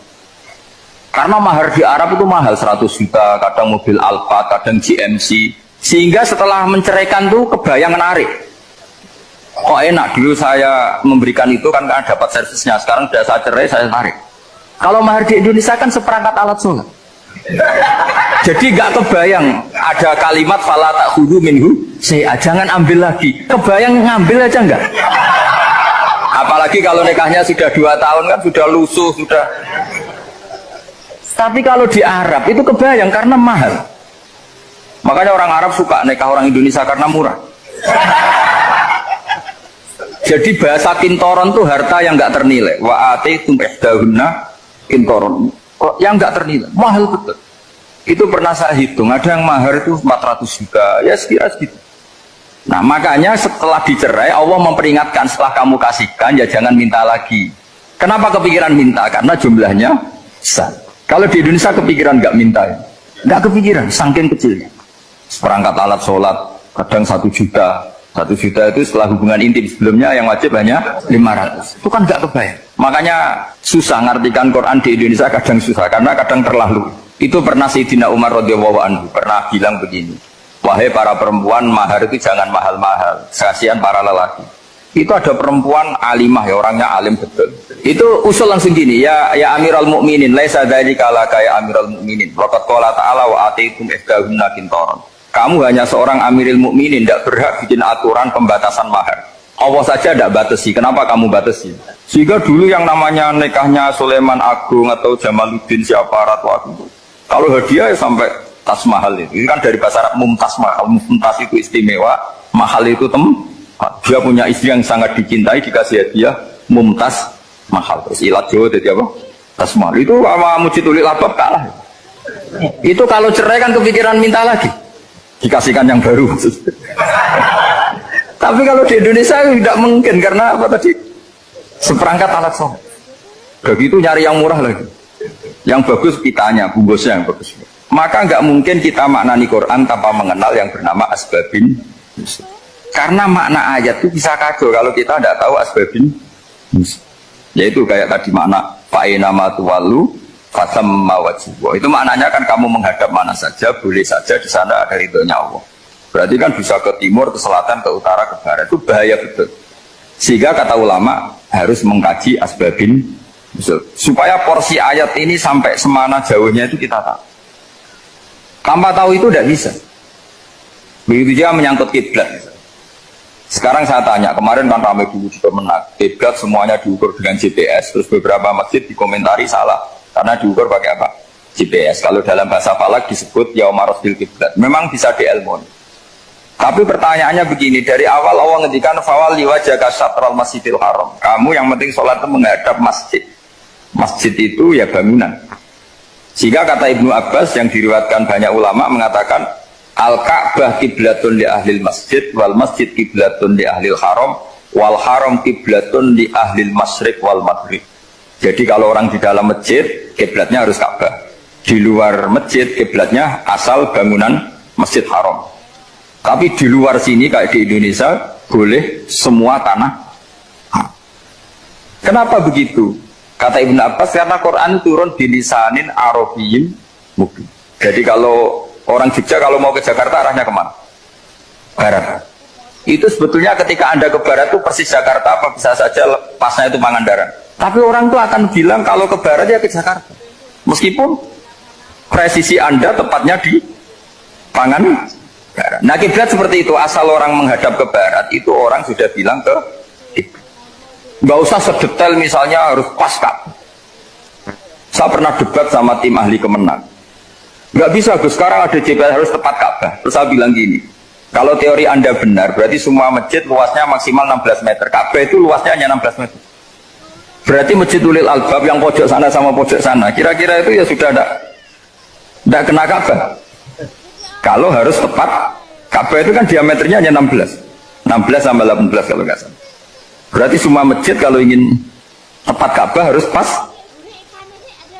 Karena mahar di Arab itu mahal, 100 juta, kadang mobil Alphard, kadang GMC. Sehingga setelah menceraikan tuh kebayang menarik. Kok enak, dulu saya memberikan itu kan karena dapat servisnya, sekarang sudah saya cerai, saya tarik. Kalau mahar di Indonesia kan seperangkat alat sholat. Jadi gak kebayang ada kalimat fala ta'khudhu minhu syai'a, jangan ambil lagi. Kebayang ngambil aja enggak? Apalagi kalau nikahnya sudah 2 tahun kan sudah lusuh, sudah. Tapi kalau di Arab itu kebayang karena mahal. Makanya orang Arab suka nikah orang Indonesia karena murah. Jadi bahasa kintoron tuh harta yang enggak ternilai. Wa ataitum ihdahunna kintoron. Yang enggak ternilai, mahal betul. Itu pernah saya hitung, ada yang mahar itu 400 juta, ya sekira segitu. Nah makanya setelah dicerai Allah memperingatkan, setelah kamu kasihkan ya jangan minta lagi. Kenapa kepikiran minta? Karena jumlahnya besar. Kalau di Indonesia kepikiran nggak minta, nggak kepikiran, saking kecilnya. Seperangkat alat sholat kadang 1 juta. 1 juta itu setelah hubungan intim, sebelumnya yang wajib hanya 500. Itu kan nggak kebayang. Makanya susah ngartikan Quran di Indonesia, kadang susah karena kadang terlalu. Itu pernah Sayyidina Umar radhiyallahu anhu pernah bilang begini, wahai para perempuan, mahar itu jangan mahal-mahal, kasihan para lelaki. Itu ada perempuan alimah ya, orangnya alim betul. Itu usul langsung gini, ya Amirul Mukminin, laisa dzalika laka ya Amirul Mukminin. Waqad qala ta'ala wa ataitum ihdahunna qintaran. Kamu hanya seorang amiril mukminin, tidak berhak bikin aturan pembatasan mahar. Allah saja tidak batasi, kenapa kamu batasi? Sehingga dulu yang namanya nikahnya Sulaiman Agung atau Jamaluddin siapa Ratu Agung, kalau hadiah ya sampai tas mahal itu. Ini kan dari bahasa Arab mumtaz mahal. Mumtaz itu istimewa, mahal itu dia punya istri yang sangat dicintai, dikasih hadiah mumtaz mahal. Terus ilat Jawa jadi apa? Tas mahal. Itu sama Mujid Ulil Albab kalah. Itu kalau cerai kan kepikiran minta lagi, dikasihkan yang baru. Tapi kalau di Indonesia tidak mungkin karena apa tadi? Seperangkat alat sholat. Begitu nyari yang murah lagi. Yang bagus kitanya, bungkusnya yang bagus. Maka nggak mungkin kita maknani Quran tanpa mengenal yang bernama asbabin. Karena makna ayat itu bisa kacau kalau kita tidak tahu asbabin. Yaitu kayak tadi makna fa'ina ma tuwallu fasamma wajhu. Itu maknanya kan kamu menghadap mana saja, boleh saja di sana ada ridhonya Allah. Berarti kan bisa ke timur, ke selatan, ke utara, ke barat. Itu bahaya betul. Sehingga kata ulama harus mengkaji asbabin supaya porsi ayat ini sampai semana jauhnya itu kita tahu. Tanpa tahu itu tidak bisa. Begitu juga menyangkut kiblat. Sekarang saya tanya, kemarin kan ramai dulu juga menang. Kiblat semuanya diukur dengan GPS, terus beberapa masjid dikomentari salah karena diukur pakai apa? GPS. Kalau dalam bahasa falak disebut yaumarosbil kiblat. Memang bisa diilmoni. Tapi pertanyaannya begini, dari awal Allah ngendikan fawalli wajhaka syatral masjidil haram. Kamu yang penting sholat itu menghadap masjid. Masjid itu ya bangunan. Sehingga kata Ibnu Abbas yang diriwayatkan banyak ulama mengatakan Al-Ka'bah kiblatun li ahlil masjid wal masjid kiblatun li ahlil haram wal haram kiblatun li ahlil masyriq wal maghrib. Jadi kalau orang di dalam masjid kiblatnya harus Ka'bah. Di luar masjid kiblatnya asal bangunan Masjid Haram. Tapi di luar sini kayak di Indonesia boleh semua tanah. Kenapa begitu? Kata Ibn Abbas karena Quran turun di lisanin Arabiyyin mubin. Jadi kalau orang Jogja kalau mau ke Jakarta arahnya kemana? Barat. Itu sebetulnya ketika Anda ke barat itu persis Jakarta, apa bisa saja pasnya itu Pangandaran. Tapi orang itu akan bilang kalau ke barat ya ke Jakarta. Meskipun presisi Anda tepatnya di Pangandaran. Nah kiblat seperti itu, asal orang menghadap ke barat itu orang sudah bilang ke kiblat. Nggak usah sedetail misalnya harus pas Ka'bah. Saya pernah debat sama tim ahli Kemenang. Nggak bisa Gus, sekarang ada GPS harus tepat Ka'bah. Terus saya bilang gini, kalau teori Anda benar, berarti semua masjid luasnya maksimal 16 meter. Ka'bah itu luasnya hanya 16 meter. Berarti Masjid Ulil Albab yang pojok sana sama pojok sana, kira-kira itu ya sudah tidak kena Ka'bah. Kalau harus tepat, Ka'bah itu kan diameternya hanya 16 sampai 18 kalau nggak salah. Berarti semua masjid kalau ingin tepat Ka'bah harus pas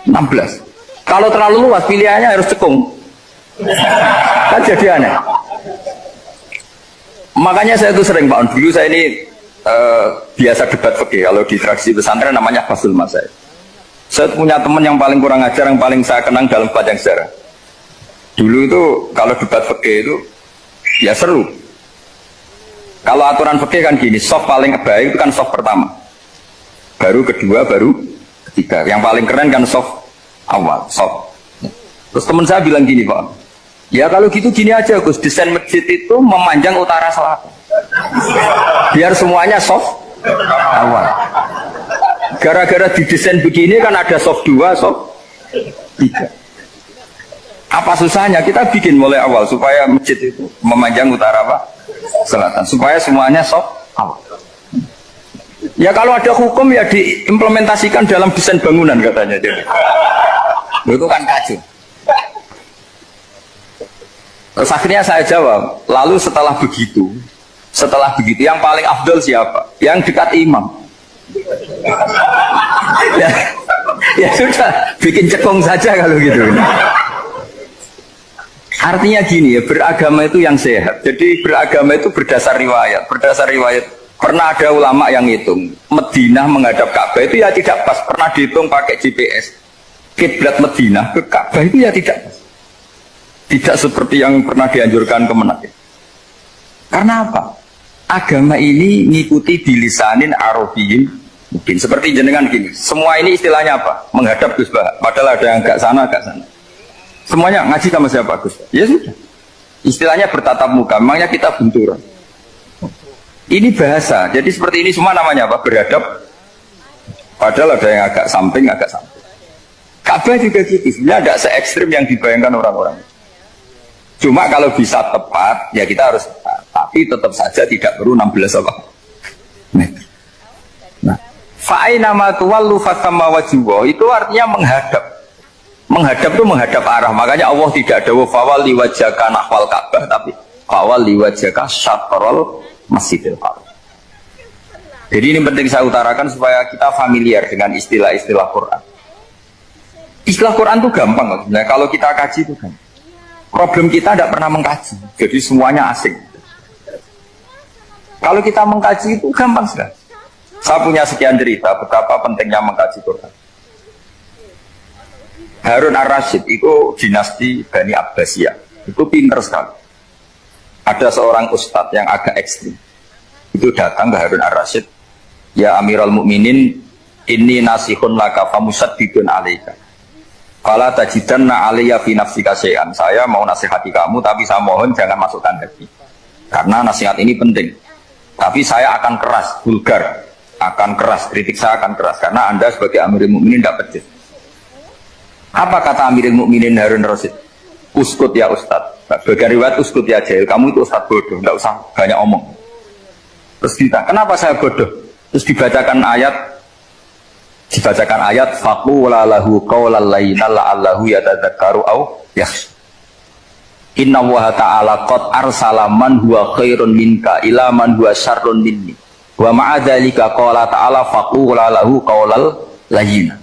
16. Kalau terlalu luas pilihannya harus cekung. Kan jadi aneh. Makanya saya itu sering Pak, dulu saya ini biasa debat fikih. Kalau di tradisi pesantren namanya Fasul Masail. Saya punya teman yang paling kurang ajar, yang paling saya kenang dalam panjang sejarah. Dulu itu kalau debat fikih itu ya seru. Kalau aturan fikih kan gini, soft paling baik itu kan soft pertama, baru kedua, baru ketiga. Yang paling keren kan soft awal, soft. Terus teman saya bilang gini Pak, ya kalau gitu gini aja Gus, desain masjid itu memanjang utara selatan, biar semuanya soft awal. Gara-gara didesain begini kan ada soft 2, soft 3. Apa susahnya kita bikin mulai awal supaya masjid itu memanjang utara apa? Selatan, supaya semuanya soft awal. Ya kalau ada hukum ya diimplementasikan dalam desain bangunan katanya. Jadi itu kan kacau. Terus akhirnya saya jawab, lalu setelah begitu yang paling afdol siapa? Yang dekat imam. Ya sudah, bikin cekung saja kalau gitu. Artinya gini ya, beragama itu yang sehat. Jadi beragama itu berdasar riwayat. Berdasar riwayat, pernah ada ulama yang hitung Madinah menghadap Ka'bah itu ya tidak pas. Pernah dihitung pakai GPS. Kiblat Madinah ke Ka'bah itu ya tidak pas. Tidak seperti yang pernah dianjurkan Kemenak. Karena apa? Agama ini ngikuti bilisanin Arabiyyin mungkin. Seperti jenengan gini. Semua ini istilahnya apa? Menghadap Gus Bah. Padahal ada yang agak sana, agak sana. Semuanya ngaji sama siapa Gus? Ya sudah. Istilahnya bertatap muka, memangnya kita benturan. Ini bahasa, jadi seperti ini semua namanya apa? Beradab. Padahal ada yang agak samping. Ka'bah juga gitu, sebenarnya tidak se-ekstrim yang dibayangkan orang-orang. Cuma kalau bisa tepat, ya kita harus tepat. Tapi tetap saja tidak perlu 16 apa? Meter. Nah, fa'ainama tuwallu fathamma wajhuhu itu artinya menghadap. Menghadap itu menghadap arah. Makanya Allah tidak ada fawalli wajhaka nahwal Ka'bah, tapi fawalli wajhaka syatrul Masjidil Haram. Jadi ini penting saya utarakan supaya kita familiar dengan istilah-istilah Quran. Istilah Quran itu gampang. Nah, kalau kita kaji itu kan. Problem kita tidak pernah mengkaji. Jadi semuanya asing. Kalau kita mengkaji itu gampang sekali. Saya punya sekian cerita betapa pentingnya mengkaji Quran. Harun ar-Rasyid itu dinasti Bani Abbasiyah. Itu pinter sekali. Ada seorang ustadz yang agak ekstrim. Itu datang ke Harun ar-Rasyid. Ya Amirul Mukminin, inni nasihun laka famusaddidun alaika. Fala tajidanna alayya fi nafsika syai'an. Saya mau nasihati kamu, tapi saya mohon jangan masukkan hati. Karena nasihat ini penting. Tapi saya akan keras, vulgar. Akan keras, kritik saya akan keras. Karena Anda sebagai Amirul Mukminin tidak pedes. Apa kata Amirul Mukminin Harun ar-Rasyid? Uskut ya Ustadz. Bagian riwayat uskut ya jahil. Kamu itu Ustadz bodoh, tidak usah banyak omong. Terus ditanya, kenapa saya bodoh? Terus dibacakan ayat faqula lahu qawlan layyinan la'allahu yatadzakkaru aw yakhsha. Inna Allaha ta'ala qad arsala man huwa khairun minka ila man huwa syarrun minni. Wa ma'a dzalika qala ta'ala faqula lahu qawlan layyinan.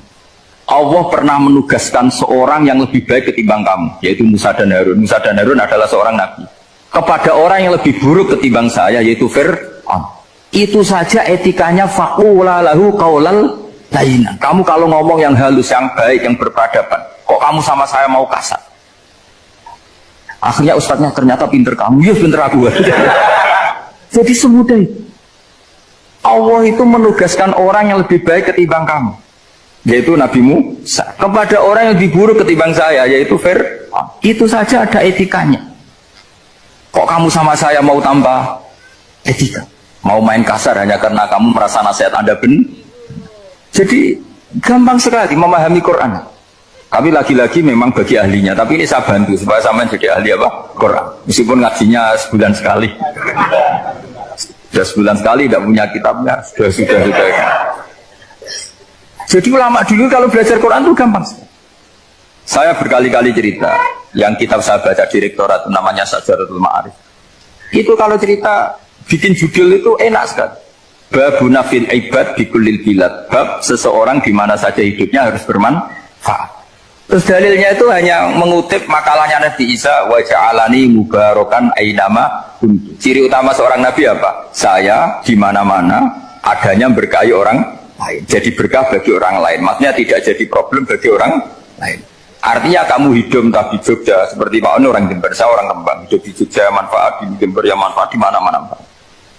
Allah pernah menugaskan seorang yang lebih baik ketimbang kamu, yaitu Musa dan Harun. Musa dan Harun adalah seorang nabi. Kepada orang yang lebih buruk ketimbang saya, yaitu Fir'aun. Itu saja etikanya faqula lahu qaulal layyinan. Kamu kalau ngomong yang halus, yang baik, yang berperadaban, kok kamu sama saya mau kasar? Akhirnya ustadznya ternyata pinter kamu, ya pinter aku. Jadi semudah itu. Allah itu menugaskan orang yang lebih baik ketimbang kamu, yaitu Nabi Musa, kepada orang yang lebih buruk ketimbang saya, yaitu Fir'aun. Itu saja ada etikanya. Kok kamu sama saya mau tambah etika? Mau main kasar hanya karena kamu merasa nasihat Anda benar? Jadi gampang sekali memahami Quran. Tapi lagi-lagi memang bagi ahlinya. Tapi ini saya bantu supaya sama jadi ahli apa? Quran. Meskipun ngajinya sebulan sekali. Sudah sebulan sekali tidak punya kitabnya. Sudah. Jadi ulama dulu kalau belajar Quran itu gampang. Saya berkali-kali cerita. Yang kitab saya baca di rektorat namanya Sajaratul Ma'arif. Itu kalau cerita bikin judul itu enak sekali. Babuna fil ibad bikulil bilad. Bab seseorang di mana saja hidupnya harus bermanfaat. Terus dalilnya itu hanya mengutip makalahnya Nabi Isa, wa ja'alani mubarakan ainama kuntu. Ciri utama seorang nabi apa? Saya di mana-mana adanya berkahi orang lain. Jadi berkah bagi orang lain. Maksudnya tidak jadi problem bagi orang lain. Artinya kamu hidup entah di Jogja seperti Pak Ono orang Jember, saya orang Kembang. Hidup di Jogja manfaat, di Jember ya manfaat, di mana-mana manfaat.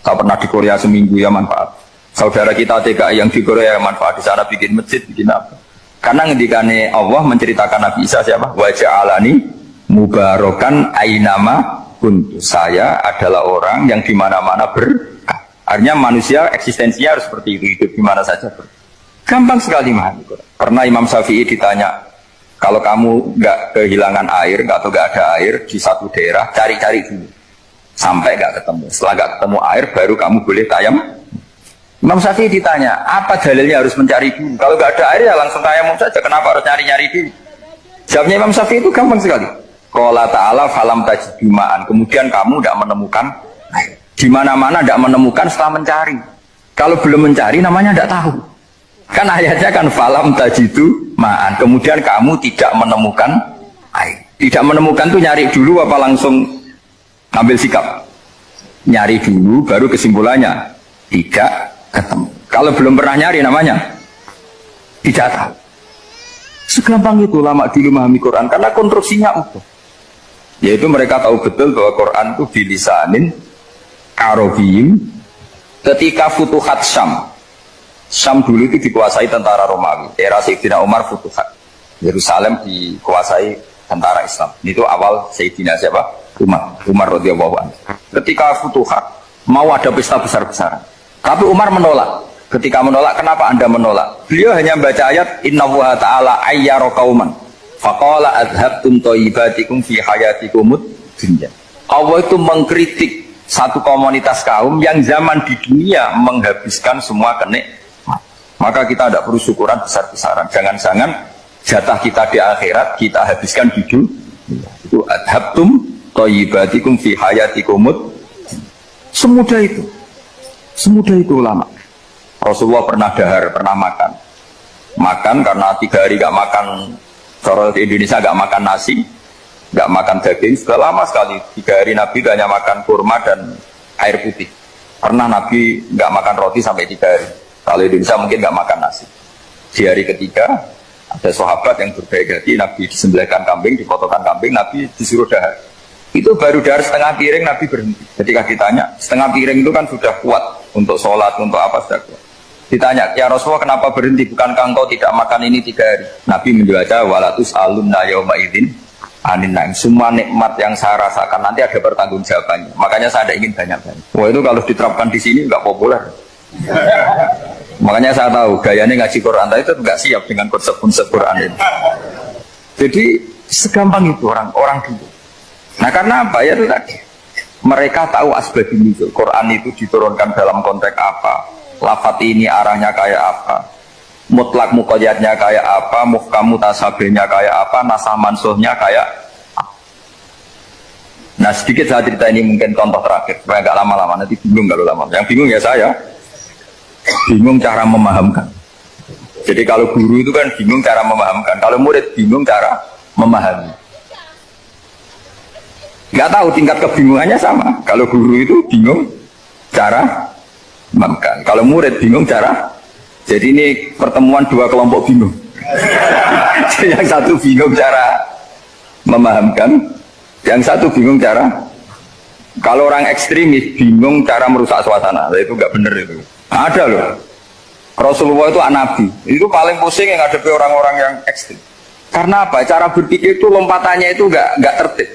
Saya pernah di Korea seminggu ya manfaat. Saudara kita TKI yang di Korea ya manfaat, di sana bikin masjid, bikin apa. Karena ngendikane Allah menceritakan Nabi Isa siapa? Wa ja'alani mubarakan ainama kuntu. Saya adalah orang yang di mana-mana berkah. Artinya manusia eksistensinya harus seperti itu, hidup di mana saja. Gampang sekali memahami Quran. Pernah Imam Syafi'i ditanya, kalau kamu nggak kehilangan air, atau nggak ada air di satu daerah, cari-cari dulu sampai nggak ketemu. Setelah nggak ketemu air, baru kamu boleh tayam. Imam Syafi'i ditanya, apa dalilnya harus mencari dulu? Kalau nggak ada air ya langsung tayamum saja. Kenapa harus nyari-nyari dulu? Jawabnya Imam Syafi'i itu gampang sekali. Qala ta'ala falam tajidu ma'an. Kemudian kamu tidak menemukan air. Di mana-mana tidak menemukan setelah mencari. Kalau belum mencari namanya tidak tahu. Kan ayatnya kan falam tajidu ma'an. Kemudian kamu tidak menemukan air. Tidak menemukan tuh nyari dulu apa langsung ambil sikap? Nyari dulu baru kesimpulannya tidak ketemu. Kalau belum pernah nyari namanya tidak tahu. Segampang itu lama dulu memahami Quran karena konstruksinya utuh. Yaitu mereka tahu betul bahwa Quran itu bilisanin Arabiyyin. Ketika Futuhat Syam, Syam dulu itu dikuasai tentara Romawi. Era Sayyidina Umar Futuhat. Yerusalem dikuasai tentara Islam. Itu awal Sayyidina siapa? Umar radhiyallahu anhu. Ketika futuhat mau ada pesta besar-besaran. Tapi Umar menolak. Ketika menolak, kenapa Anda menolak? Beliau hanya baca ayat Innallaha ta'ala ayyara qauman faqala adhabtum thayyibatikum fi hayatikumud dunya. Allah itu mengkritik satu komunitas kaum yang zaman di dunia menghabiskan semua kenikmatan. Maka kita tidak perlu syukuran besar-besaran. Jangan-jangan jatah kita di akhirat kita habiskan di dunia. Itu adhabtum thayyibatikum fi hayatikumud. Semudah itu. Semudah itu ulama. Rasulullah pernah dahar, pernah makan. Makan karena 3 hari gak makan. Kalau di Indonesia gak makan nasi, gak makan daging, sudah lama sekali. 3 hari Nabi hanya makan kurma dan air putih. Pernah Nabi gak makan roti sampai 3 hari. Kalau Indonesia mungkin gak makan nasi. Di hari ketiga, ada sahabat yang berbaik hati, Nabi disembelihkan kambing, dipotongkan kambing, Nabi disuruh dahar. Itu baru dahar setengah piring, Nabi berhenti. Ketika ditanya, setengah piring itu kan sudah kuat untuk sholat, untuk apa sudah kuat. Ditanya, ya Rasulullah kenapa berhenti? Bukankah engkau tidak makan ini 3 hari? Nabi menjawab, walatus alumna yauma idzin anin naim. Semua nikmat yang saya rasakan nanti ada pertanggungjawabannya. Makanya saya tidak ingin banyak-banyak. Wah, itu kalau diterapkan di sini nggak populer. Makanya saya tahu gayanya ngaji Quran itu nggak siap dengan konsep-konsep Quran ini. Jadi segampang itu orang dulu. Nah karena apa ya itu tadi? Mereka tahu asbab nuzul. Quran itu diturunkan dalam konteks apa? Lafat ini arahnya kayak apa? Mutlak muqayyadnya kayak apa? Muhkam mutasabihnya kayak apa? Nasah mansuhnya kayak apa? Nah sedikit saya cerita ini mungkin contoh terakhir supaya nggak lama-lama, nanti bingung kalau lama. Yang bingung ya saya. Bingung cara memahamkan. Jadi kalau guru itu kan bingung cara memahamkan. Kalau murid bingung cara memahami. Nggak tahu tingkat kebingungannya sama. Kalau guru itu bingung cara memahamkan. Kalau murid bingung cara. Jadi ini pertemuan 2 kelompok bingung. Yang satu bingung cara memahamkan, yang satu bingung cara. Kalau orang ekstremis bingung cara merusak suasana. Itu nggak benar itu. Ada loh. Rasulullah itu nabi. Itu paling pusing yang ngadepi orang-orang yang ekstrim. Karena apa? Cara berpikir itu lompatannya itu nggak tertib.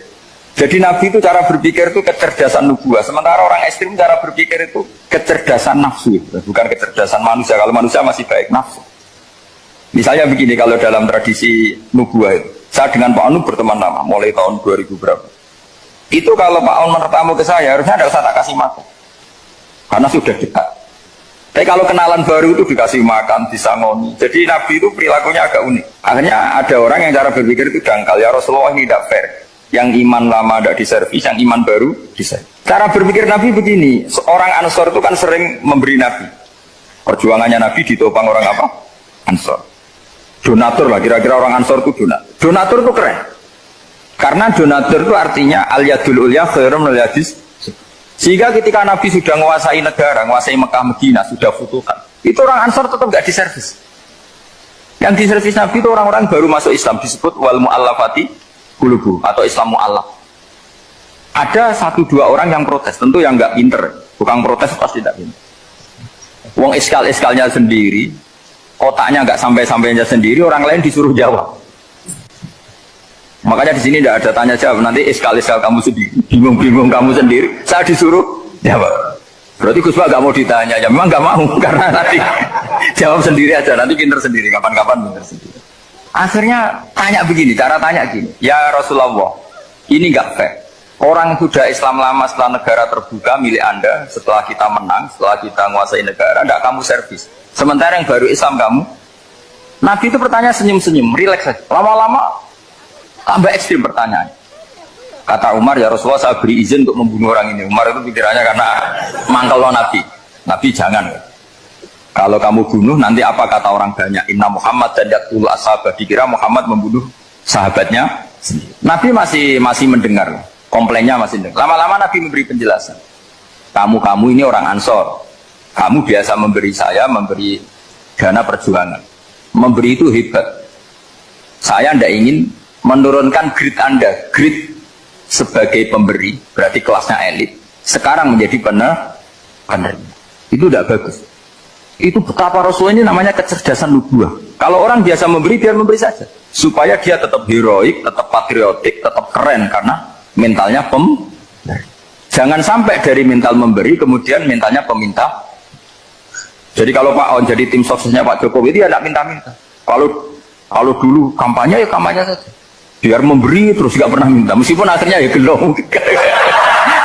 Jadi Nabi itu cara berpikir itu kecerdasan nubuah. Sementara orang ekstrim cara berpikir itu kecerdasan nafsu. Bukan kecerdasan manusia. Kalau manusia masih baik nafsu. Misalnya begini, kalau dalam tradisi nubuah itu. Saya dengan Pak Anu berteman lama. Mulai tahun 2000 berapa. Itu kalau Pak Anu bertamu ke saya, harusnya tidak usah tak kasih makan. Karena sudah dekat. Tapi kalau kenalan baru itu dikasih makan, disangoni. Jadi Nabi itu perilakunya agak unik. Akhirnya ada orang yang cara berpikir itu dangkal. Ya Rasulullah ini tidak fair. Yang iman lama tidak diservis, yang iman baru diservis. Cara berpikir Nabi begini, seorang Ansor itu kan sering memberi Nabi. Perjuangannya Nabi ditopang orang apa? Ansor. Donatur lah, kira-kira orang Ansor itu donatur. Donatur itu keren. Karena donatur itu artinya al-yadul ulya khairum al-yadis. Sehingga ketika Nabi sudah menguasai negara, menguasai Mekah, Medina, sudah futuhan, itu orang Ansor tetap nggak diservis. Yang diservis Nabi itu orang-orang baru masuk Islam, disebut wal mu'allafati qulubuhum atau Islam mu'allaf. Ada 1-2 orang yang protes, tentu yang nggak pinter. Bukan protes pasti tidak pinter. Wong iskal-iskalnya sendiri, kotaknya nggak sampai-sampainya sendiri, orang lain disuruh jawab. Makanya di sini tidak ada tanya jawab. Nanti iskal-iskal kamu sendiri, bingung-bingung kamu sendiri, saya disuruh jawab. Berarti Gus Pak nggak mau ditanya, ya memang nggak mau karena nanti jawab sendiri aja, nanti pinter sendiri, kapan-kapan pinter sendiri. Akhirnya tanya begini, cara tanya gini, ya Rasulullah, ini nggak fair. Orang sudah Islam lama setelah negara terbuka milik Anda, setelah kita menang, setelah kita menguasai negara, tidak kamu servis. Sementara yang baru Islam kamu, Nabi itu bertanya senyum-senyum, rileks saja. Lama-lama tambah ekstrim pertanyaan. Kata Umar, ya Rasulullah saya beri izin untuk membunuh orang ini. Umar itu pikirannya karena mangkel lo Nabi. Nabi jangan. Kalau kamu bunuh, nanti apa kata orang banyak? Inna Muhammad dan yaqtulu ashabah. Dikira Muhammad membunuh sahabatnya sendiri. Nabi masih mendengar. Komplainnya masih dengar. Lama-lama Nabi memberi penjelasan. Kamu ini orang Ansor. Kamu biasa memberi saya, memberi dana perjuangan. Memberi itu hebat. Saya tidak ingin menurunkan grade Anda. Grade sebagai pemberi, berarti kelasnya elit. Sekarang menjadi penerima. Itu tidak bagus. Itu betapa Rasul ini namanya kecerdasan nubuah. Kalau orang biasa memberi, biar memberi saja. supaya dia tetap heroik, tetap patriotik, tetap keren karena mentalnya jangan sampai dari mental memberi kemudian mentalnya peminta. Jadi kalau Pak On jadi tim suksesnya Pak Jokowi dia tidak minta-minta. Kalau dulu kampanye ya kampanye saja. Biar memberi terus nggak pernah minta meskipun akhirnya ya gelong.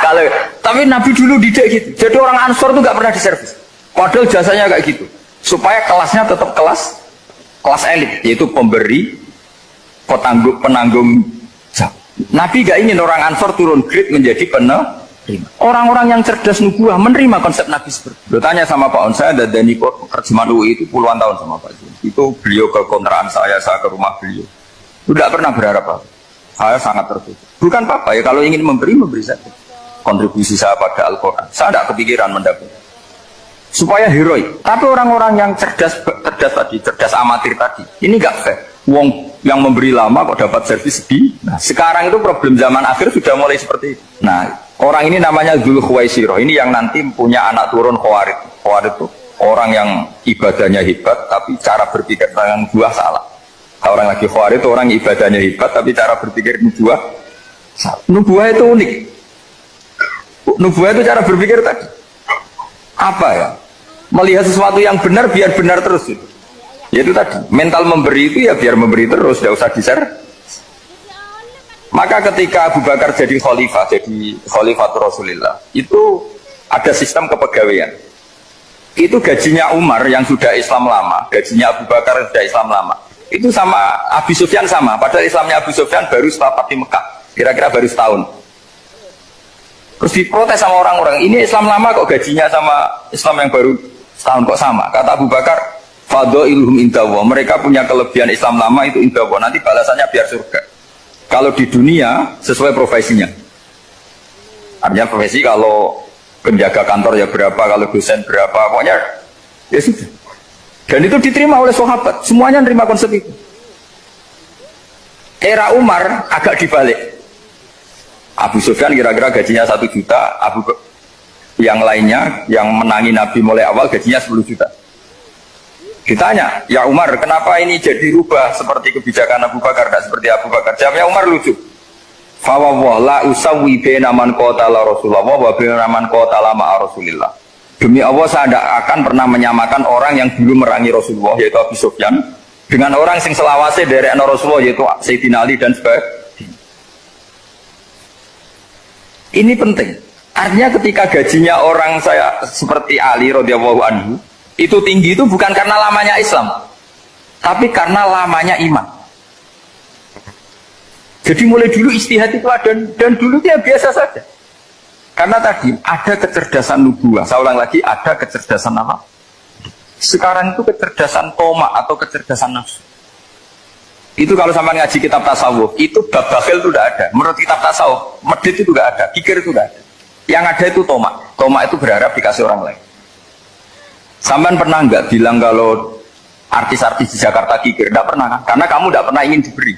Kalau tapi Nabi dulu tidak gitu. Jadi orang Ansor itu nggak pernah diservis. Padahal jasanya kayak gitu. Supaya kelasnya tetap kelas elit, yaitu pemberi, penanggung jawab. Nabi gak ingin orang Ansor turun grade menjadi penerima. Orang-orang yang cerdas nubuah menerima konsep Nabi seperti itu. Tanya sama Pak On, saya ada Dani terjemahan UI itu puluhan tahun sama Pak Jun. Itu beliau ke kontrakan saya ke rumah beliau. Tidak pernah berharap apa. Saya sangat tertutup. Bukan apa-apa ya, kalau ingin memberi saja. Kontribusi saya pada Al-Quran. Saya tidak kepikiran mendapat. Supaya heroik. Tapi orang-orang yang cerdas amatir tadi, ini gak fair. Wong yang memberi lama kok dapat servis sedih. Nah, sekarang itu problem zaman akhir sudah mulai seperti itu. Nah, orang ini namanya Dzul Khuwaisirah. Ini yang nanti punya anak turun Khawarid. Khawarid itu orang yang ibadahnya hebat, tapi cara berpikir dengan buah salah. Orang lagi Khawarid itu orang ibadahnya hebat, tapi cara berpikir nubuah salah. Nubuah itu unik. Nubuah itu cara berpikir tadi. Apa ya? Melihat sesuatu yang benar biar benar terus itu. Yaitu tadi, mental memberi itu ya biar memberi terus, tidak usah di-share. Maka ketika Abu Bakar jadi khalifah Rasulullah, itu ada sistem kepegawaian. Itu gajinya Umar yang sudah Islam lama, gajinya Abu Bakar yang sudah Islam lama. Itu sama Abu Sufyan sama, padahal Islamnya Abu Sufyan baru setelah Fatih Mekah, kira-kira baru setahun. Terus diprotes sama orang-orang, ini Islam lama kok gajinya sama Islam yang baru setahun kok sama. Kata Abu Bakar, fadhailuhum indallah, mereka punya kelebihan Islam lama itu indallah, nanti balasannya biar surga. Kalau di dunia sesuai profesinya. Artinya profesi kalau penjaga kantor ya berapa, kalau dosen berapa, pokoknya ya sudah. Dan itu diterima oleh sahabat, semuanya menerima konsep itu. Era Umar agak dibalik. Abu Sufyan kira-kira gajinya 1 juta, yang lainnya yang menangi Nabi mulai awal gajinya 10 juta. Ditanya, ya Umar, kenapa ini jadi rubah seperti kebijakan Abu Bakar, tidak seperti Abu Bakar? Jawabnya Umar lucu. Fawwah la usawwi baina man qatala Rasulullah wa baina man qatala ma'a Rasulillah. Demi Allah saya tidak akan pernah menyamakan orang yang dulu merangi Rasulullah yaitu Abu Sufyan dengan orang sing selawase dari Rasulullah yaitu Sayyidina Ali dan sebagainya. Ini penting. Artinya ketika gajinya orang saya seperti Ali radhiyallahu anhu itu tinggi itu bukan karena lamanya Islam, tapi karena lamanya iman. Jadi mulai dulu istihad itu ada dan dulu dia biasa saja. Karena tadi ada kecerdasan nubuah. Saya ulang lagi, ada kecerdasan apa? Sekarang itu kecerdasan toma atau kecerdasan nafsu. Itu kalau sampai ngaji kitab tasawuf, itu bab bakhil itu tidak ada. Menurut kitab tasawuf, medit itu tidak ada, kikir itu tidak ada. Yang ada itu toma. Toma itu berharap dikasih orang lain. Sampean pernah nggak bilang kalau artis-artis di Jakarta kikir? Tidak pernah kan? Karena kamu tidak pernah ingin diberi.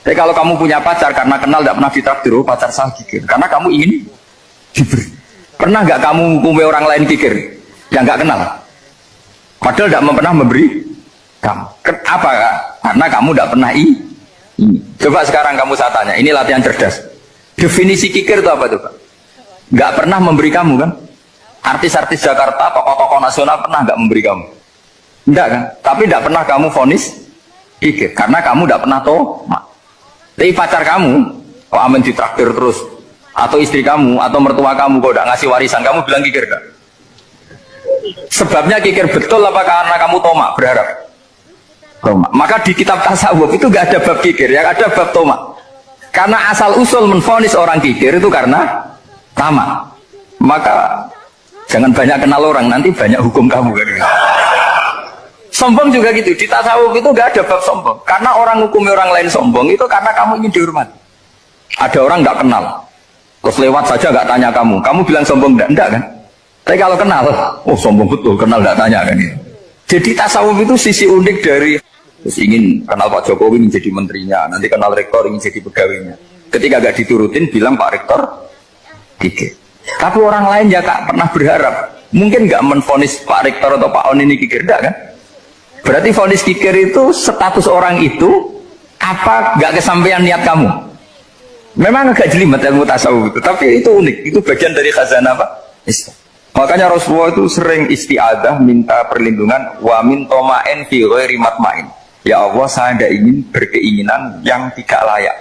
Tapi kalau kamu punya pacar karena kenal tidak pernah ditraktir, oh, pacar saya kikir. Karena kamu ingin diberi. Pernah nggak kamu hukumi orang lain kikir yang nggak kenal? Padahal tidak pernah memberi kamu. Apa? Karena kamu tidak pernah ini. Coba sekarang kamu saya tanya, ini latihan cerdas. Definisi kikir itu apa tuh Pak? Nggak pernah memberi kamu kan? Artis-artis Jakarta, tokoh-tokoh nasional pernah nggak memberi kamu? Enggak kan? Tapi tidak pernah kamu vonis kikir karena kamu tidak pernah toma. Tapi pacar kamu kok aman ditraktir terus, atau istri kamu atau mertua kamu kok tidak ngasih warisan, kamu bilang kikir kan? Sebabnya kikir betul apa karena kamu toma berharap? Toma. Maka di kitab tasawuf itu nggak ada bab kikir, yang ada bab toma. Karena asal usul menvonis orang kikir itu karena tama. Maka jangan banyak kenal orang, nanti banyak hukum kamu kan. Sombong juga gitu, di tasawuf itu nggak ada bab sombong. Karena orang hukumi orang lain sombong itu karena kamu ingin dihormati. Ada orang nggak kenal, terus lewat saja nggak tanya kamu bilang sombong enggak kan? Tapi kalau kenal, oh sombong betul, kenal nggak tanya kan gitu. Jadi tasawuf itu sisi unik dari terus ingin kenal Pak Jokowi ingin jadi menterinya, nanti kenal rektor ingin jadi pegawainya. Ketika nggak diturutin bilang Pak Rektor kikir. Tapi orang lain ya kak pernah berharap, mungkin nggak menvonis Pak Rektor atau Pak On ini kikir, enggak kan? Berarti vonis kikir itu status orang itu Apa nggak kesampaian niat kamu? Memang agak jelimet ilmu tasawuf itu, tapi itu unik. Itu bagian dari khazanah apa? Islam. Makanya Rasulullah itu sering isti'adah, minta perlindungan, wa min toma'en fi ghairi matma'in. Ya Allah, saya tidak ingin berkeinginan yang tidak layak.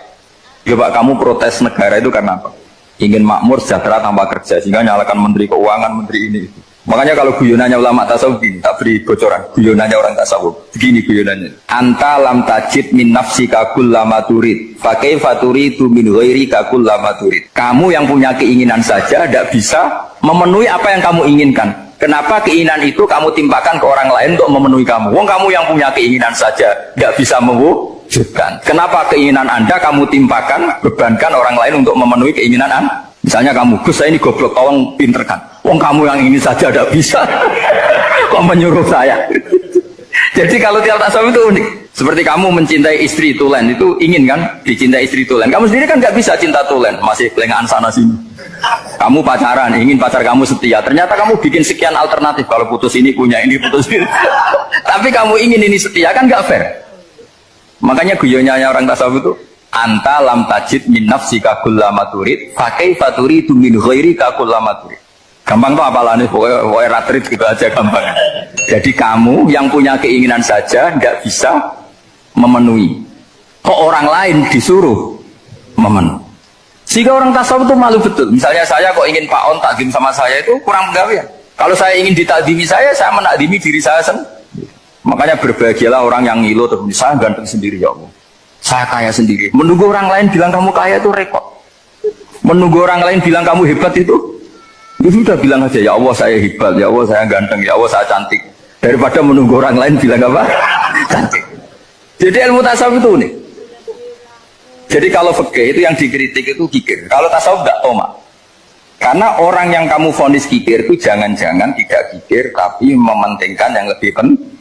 Coba kamu protes negara itu karena apa? Ingin makmur, sejahtera tanpa kerja, sehingga nyalakan menteri keuangan, menteri ini itu. Makanya kalau guyonannya ulama tasawuf gini, tak beri bocoran. Guyonannya orang tasawuf, begini guyonannya. Anta lam tajid min nafsika kullama turid, fa kaifa turidu min ghairika kullama turid. Kamu yang punya keinginan saja tidak bisa memenuhi apa yang kamu inginkan. Kenapa keinginan itu kamu timpakan ke orang lain untuk memenuhi kamu? Wong kamu yang punya keinginan saja tidak bisa mewujudkan. Kenapa keinginan Anda kamu timpakan, bebankan orang lain untuk memenuhi keinginan Anda? Misalnya kamu, Gus saya ini goblok, tolong pinterkan. Wong kamu yang ini saja tidak bisa, kok menyuruh saya? Jadi kalau tiap tasawuf itu unik. Seperti kamu mencintai istri tulen, itu ingin kan dicintai istri tulen. Kamu sendiri kan nggak bisa cinta tulen, masih kelengahan sana sini. Kamu pacaran, ingin pacar kamu setia. Ternyata kamu bikin sekian alternatif. Kalau putus ini punya ini, putus ini. Tapi kamu ingin ini setia, kan nggak fair. Makanya guyonnya orang tasawuf itu, anta lam tajid min nafsika kullama turid, fa kaifa turidu min ghairika kullama turid. Gampang tuh apalane, pokoknya ratrit gitu aja gampang. Jadi kamu yang punya keinginan saja tidak bisa memenuhi. Kok orang lain disuruh memenuhi? Sehingga orang tasawuf itu malu betul. Misalnya saya kok ingin Pak On takdim sama saya itu kurang penggawean. Kalau saya ingin ditakdimi saya menakdimi diri saya sendiri. Makanya berbahagialah orang yang ngilu terus saya ganteng sendiri ya Allah. Saya kaya sendiri. Menunggu orang lain bilang kamu kaya itu rekod. Menunggu orang lain bilang kamu hebat itu sudah bilang aja ya Allah saya hebat, ya Allah saya ganteng, ya Allah saya cantik. Daripada menunggu orang lain bilang apa? Cantik. Jadi ilmu tasawuf itu unik. Jadi kalau fikih itu yang dikritik itu kikir. Kalau tasawuf enggak tomak. Karena orang yang kamu vonis kikir itu jangan-jangan tidak kikir tapi mementingkan yang lebih penting.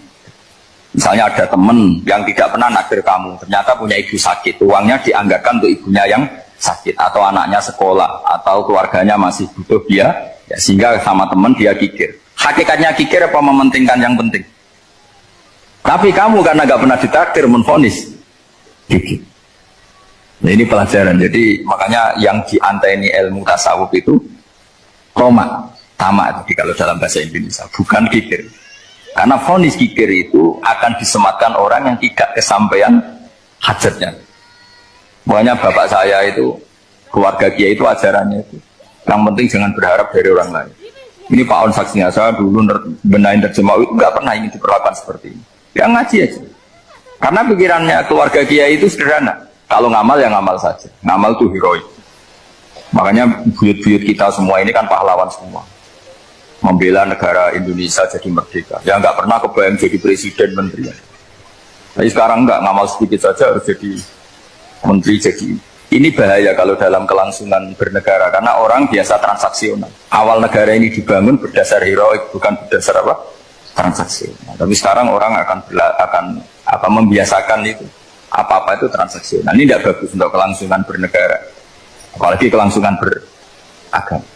Misalnya ada teman yang tidak pernah nakdir kamu, ternyata punya ibu sakit, uangnya dianggarkan untuk ibunya yang sakit, atau anaknya sekolah, atau keluarganya masih butuh dia, ya, sehingga sama teman dia kikir. Hakikatnya kikir apa mementingkan yang penting? Tapi kamu karena gak pernah ditakdir menvonis kikir. Nah ini pelajaran. Jadi makanya yang dianteni ilmu tasawuf itu tamak. Jadi kalau dalam bahasa Indonesia bukan kikir. Karena vonis kikir itu akan disematkan orang yang tidak kesampaian hajatnya. Makanya bapak saya itu, keluarga kiai itu ajarannya itu. Yang penting jangan berharap dari orang lain. Ini Pak On saksinya, saya dulu benahin terjemah itu nggak pernah ingin diperlakukan seperti ini. Ya ngaji aja. Karena pikirannya keluarga kiai itu sederhana. Kalau ngamal ya ngamal saja. Ngamal itu heroik. Makanya buyut-buyut kita semua ini kan pahlawan semua. Membela negara Indonesia jadi merdeka. Ya nggak pernah kebayang jadi presiden, menteri. Tapi sekarang nggak, ngamal sedikit saja harus jadi menteri. Jadi ini bahaya kalau dalam kelangsungan bernegara, karena orang biasa transaksional. Awal negara ini dibangun berdasar heroik, bukan berdasar apa? Transaksional. Tapi sekarang orang akan membiasakan itu. Apa-apa itu transaksional. Ini tidak bagus untuk kelangsungan bernegara. Apalagi kelangsungan beragama.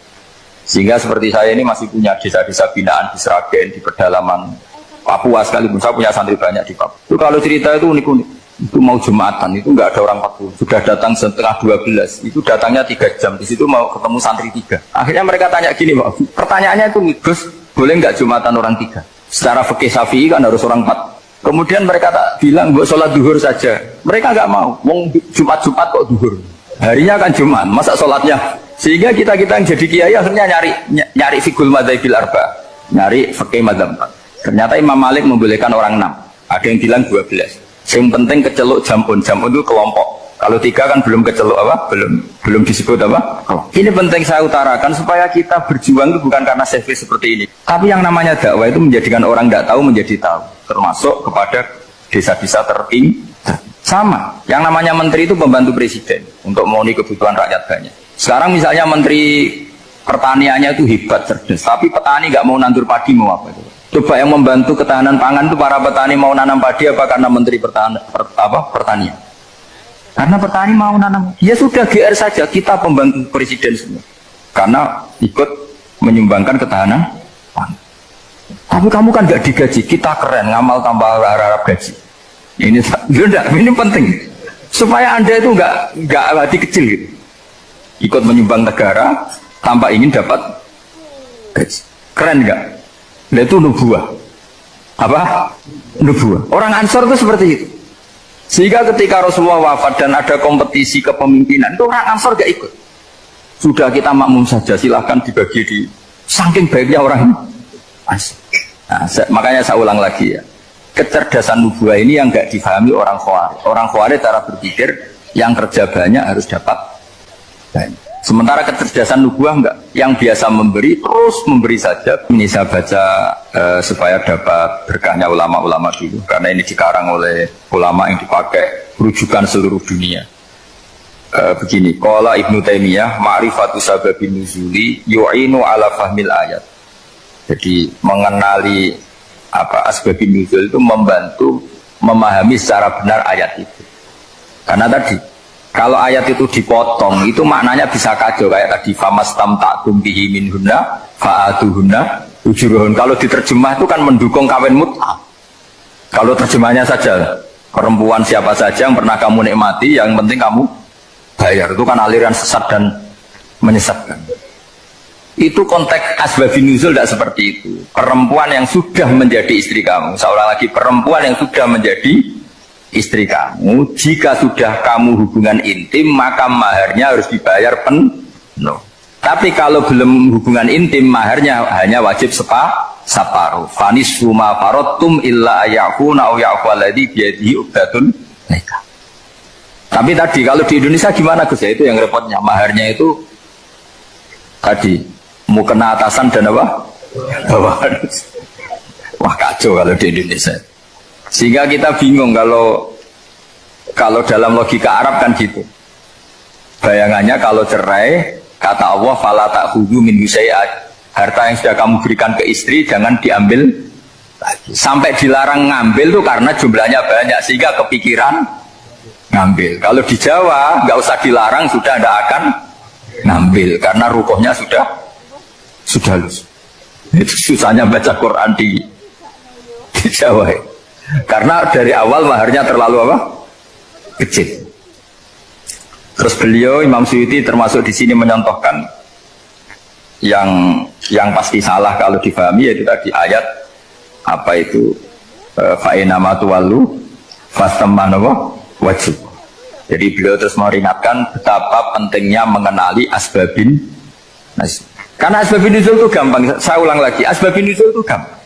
Sehingga seperti saya ini masih punya desa-desa binaan di Sragen, di pedalaman Papua sekalipun. Saya punya santri banyak di Papua. Itu kalau cerita itu unik-unik. Itu mau Jumatan, itu nggak ada orang 40. Sudah datang setengah 12. Itu datangnya 3 jam. Di situ mau ketemu santri 3. Akhirnya mereka tanya gini, Pak. Pertanyaannya itu, Gus, boleh nggak Jumatan orang 3? Secara fikih Syafi'i kan harus orang 4. Kemudian mereka tak bilang, buat sholat duhur saja. Mereka nggak mau. Wong Jumat-Jumat kok duhur. Harinya kan Jumat, masa sholatnya? Sehingga kita yang jadi kiai akhirnya nyari fikul madzhabil arba, nyari fikih madzhab 4. Ternyata Imam Malik membolehkan orang 6. Ada yang bilang 12. Yang penting keceluk jamun itu kelompok. Kalau 3 kan belum keceluk apa? Belum disebut apa? Ini penting saya utarakan supaya kita berjuang itu bukan karena selfish seperti ini. Tapi yang namanya dakwah itu menjadikan orang tidak tahu menjadi tahu. Termasuk kepada desa-desa tertinggi. Sama. Yang namanya menteri itu pembantu presiden untuk memenuhi kebutuhan rakyat banyak. Sekarang misalnya menteri pertaniannya itu hebat, cerdas, tapi petani nggak mau nandur padi, mau apa itu? Coba yang membantu ketahanan pangan itu para petani mau nanam padi apa karena menteri pertanian? Karena petani mau nanam. Ya sudah GR saja, kita pembantu presiden semua. Karena ikut menyumbangkan ketahanan pangan. Tapi kamu kan nggak digaji, kita keren, ngamal tambah harap gaji. Ini penting. supaya Anda itu nggak hati kecil gitu. Ikut menyumbang negara tanpa ingin dapat gaji. Keren nggak? Nah itu nubuah. Apa? Nubuah. Orang Ansor itu seperti itu. Sehingga ketika Rasulullah wafat dan ada kompetisi kepemimpinan, itu orang Ansor gak ikut. Sudah kita makmum saja, silahkan dibagi di saking baiknya orang Ansor. Nah, makanya saya ulang lagi ya. Kecerdasan nubuah ini yang gak difahami orang Khawarij. Orang Khawarij cara berpikir yang kerja banyak harus dapat banyak. Sementara kecerdasan nubuah enggak, yang biasa memberi terus memberi saja. Ini saya baca supaya dapat berkahnya ulama-ulama dulu, karena ini dikarang oleh ulama yang dipakai rujukan seluruh dunia. Begini, qala Ibnu Taimiyah ma'rifatu sababin nuzuli yu'inu ala fahmil ayat. Jadi mengenali apa asbabun nuzul itu membantu memahami secara benar ayat itu. Karena tadi kalau ayat itu dipotong, itu maknanya bisa kacau kayak tadi famastam ta'tum bihi minhunna fa'atuhunna ujurun. Kalau diterjemah itu kan mendukung kawin mut'ah. Kalau terjemahnya saja perempuan siapa saja yang pernah kamu nikmati, yang penting kamu bayar. Itu kan aliran sesat dan menyesatkan. Itu konteks asbabun nuzul tidak seperti itu. Perempuan yang sudah menjadi istri kamu, seolah lagi perempuan yang sudah menjadi istri kamu, jika sudah kamu hubungan intim maka maharnya harus dibayar penuh. Tapi kalau belum hubungan intim, maharnya hanya wajib separuh. Fanis suma farotum illa ayakuna au ya'faladhi biyadihi ubdatun nikah. Tapi tadi kalau di Indonesia gimana Gus? Ya itu yang repotnya, maharnya itu tadi mau kena atasan dan apa? Bawahan. Wah kacau kalau di Indonesia. Sehingga kita bingung kalau dalam logika Arab kan gitu. Bayangannya kalau cerai, kata Allah fala ta'khudhu min syai'at. Harta yang sudah kamu berikan ke istri jangan diambil lagi. Sampai dilarang ngambil tuh karena jumlahnya banyak sehingga kepikiran ngambil. Kalau di Jawa nggak usah dilarang, sudah tidak akan ngambil karena rukuhnya sudah lulus. Itu susahnya baca Quran di Jawa. Karena dari awal maharnya terlalu apa? Kecil. Terus beliau Imam Suyuti termasuk di sini menyontohkan yang pasti salah kalau difahami, yaitu tadi ayat apa itu fa'inama tuwallu fastamanawa wajib. Jadi beliau terus meringatkan betapa pentingnya mengenali asbabin nuzul. Karena asbabin nuzul itu gampang. Saya ulang lagi, asbabin nuzul itu gampang.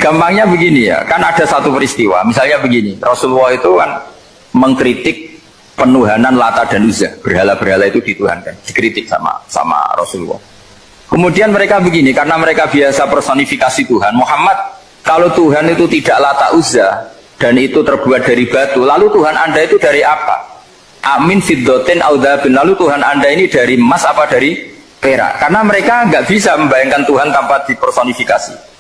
Gampangnya begini ya, kan ada satu peristiwa, misalnya begini, Rasulullah itu kan mengkritik penuhanan Lata dan Uzza, berhala-berhala itu dituhankan, dikritik sama Rasulullah. Kemudian mereka begini, karena mereka biasa personifikasi Tuhan, Muhammad, kalau Tuhan itu tidak Lata Uzza dan itu terbuat dari batu, lalu Tuhan Anda itu dari apa? Amin fiddotin audabin, lalu Tuhan Anda ini dari emas apa dari perak? Karena mereka nggak bisa membayangkan Tuhan tanpa dipersonifikasi.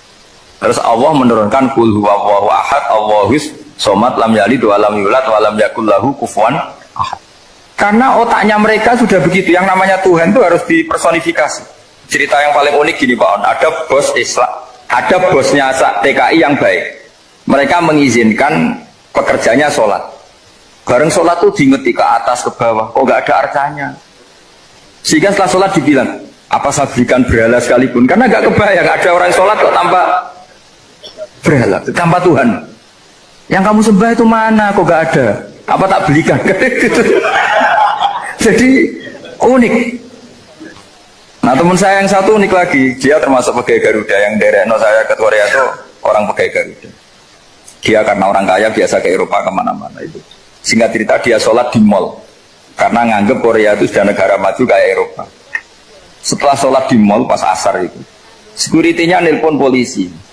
Terus Allah menurunkan qul huwallahu ahad Allahus somad lam yalid wa lam yulad wa lam yakul lahu kufuwan ahad. Karena otaknya mereka sudah begitu, yang namanya Tuhan itu harus dipersonifikasi. Cerita yang paling unik gini Pak On, ada bos Islam, ada bosnya TKI yang baik. Mereka mengizinkan pekerjanya sholat. Bareng sholat tuh diingeti ke atas ke bawah, kok nggak ada arcanya. Sehingga setelah sholat dibilang, apa saya berikan berhala sekalipun? Karena nggak kebayang ada orang sholat kok tanpa berhala, tanpa Tuhan. Yang kamu sembah itu mana? Kok gak ada? Apa tak belikan? Jadi unik. Nah teman saya yang satu unik lagi, dia termasuk pegawai Garuda yang derekno saya ke Korea itu orang pegawai Garuda. Dia karena orang kaya biasa ke Eropa kemana-mana itu. Singkat cerita dia sholat di mall karena nganggep Korea itu sudah negara maju kayak Eropa. Setelah sholat di mall pas asar itu, security-nya nelpon polisi.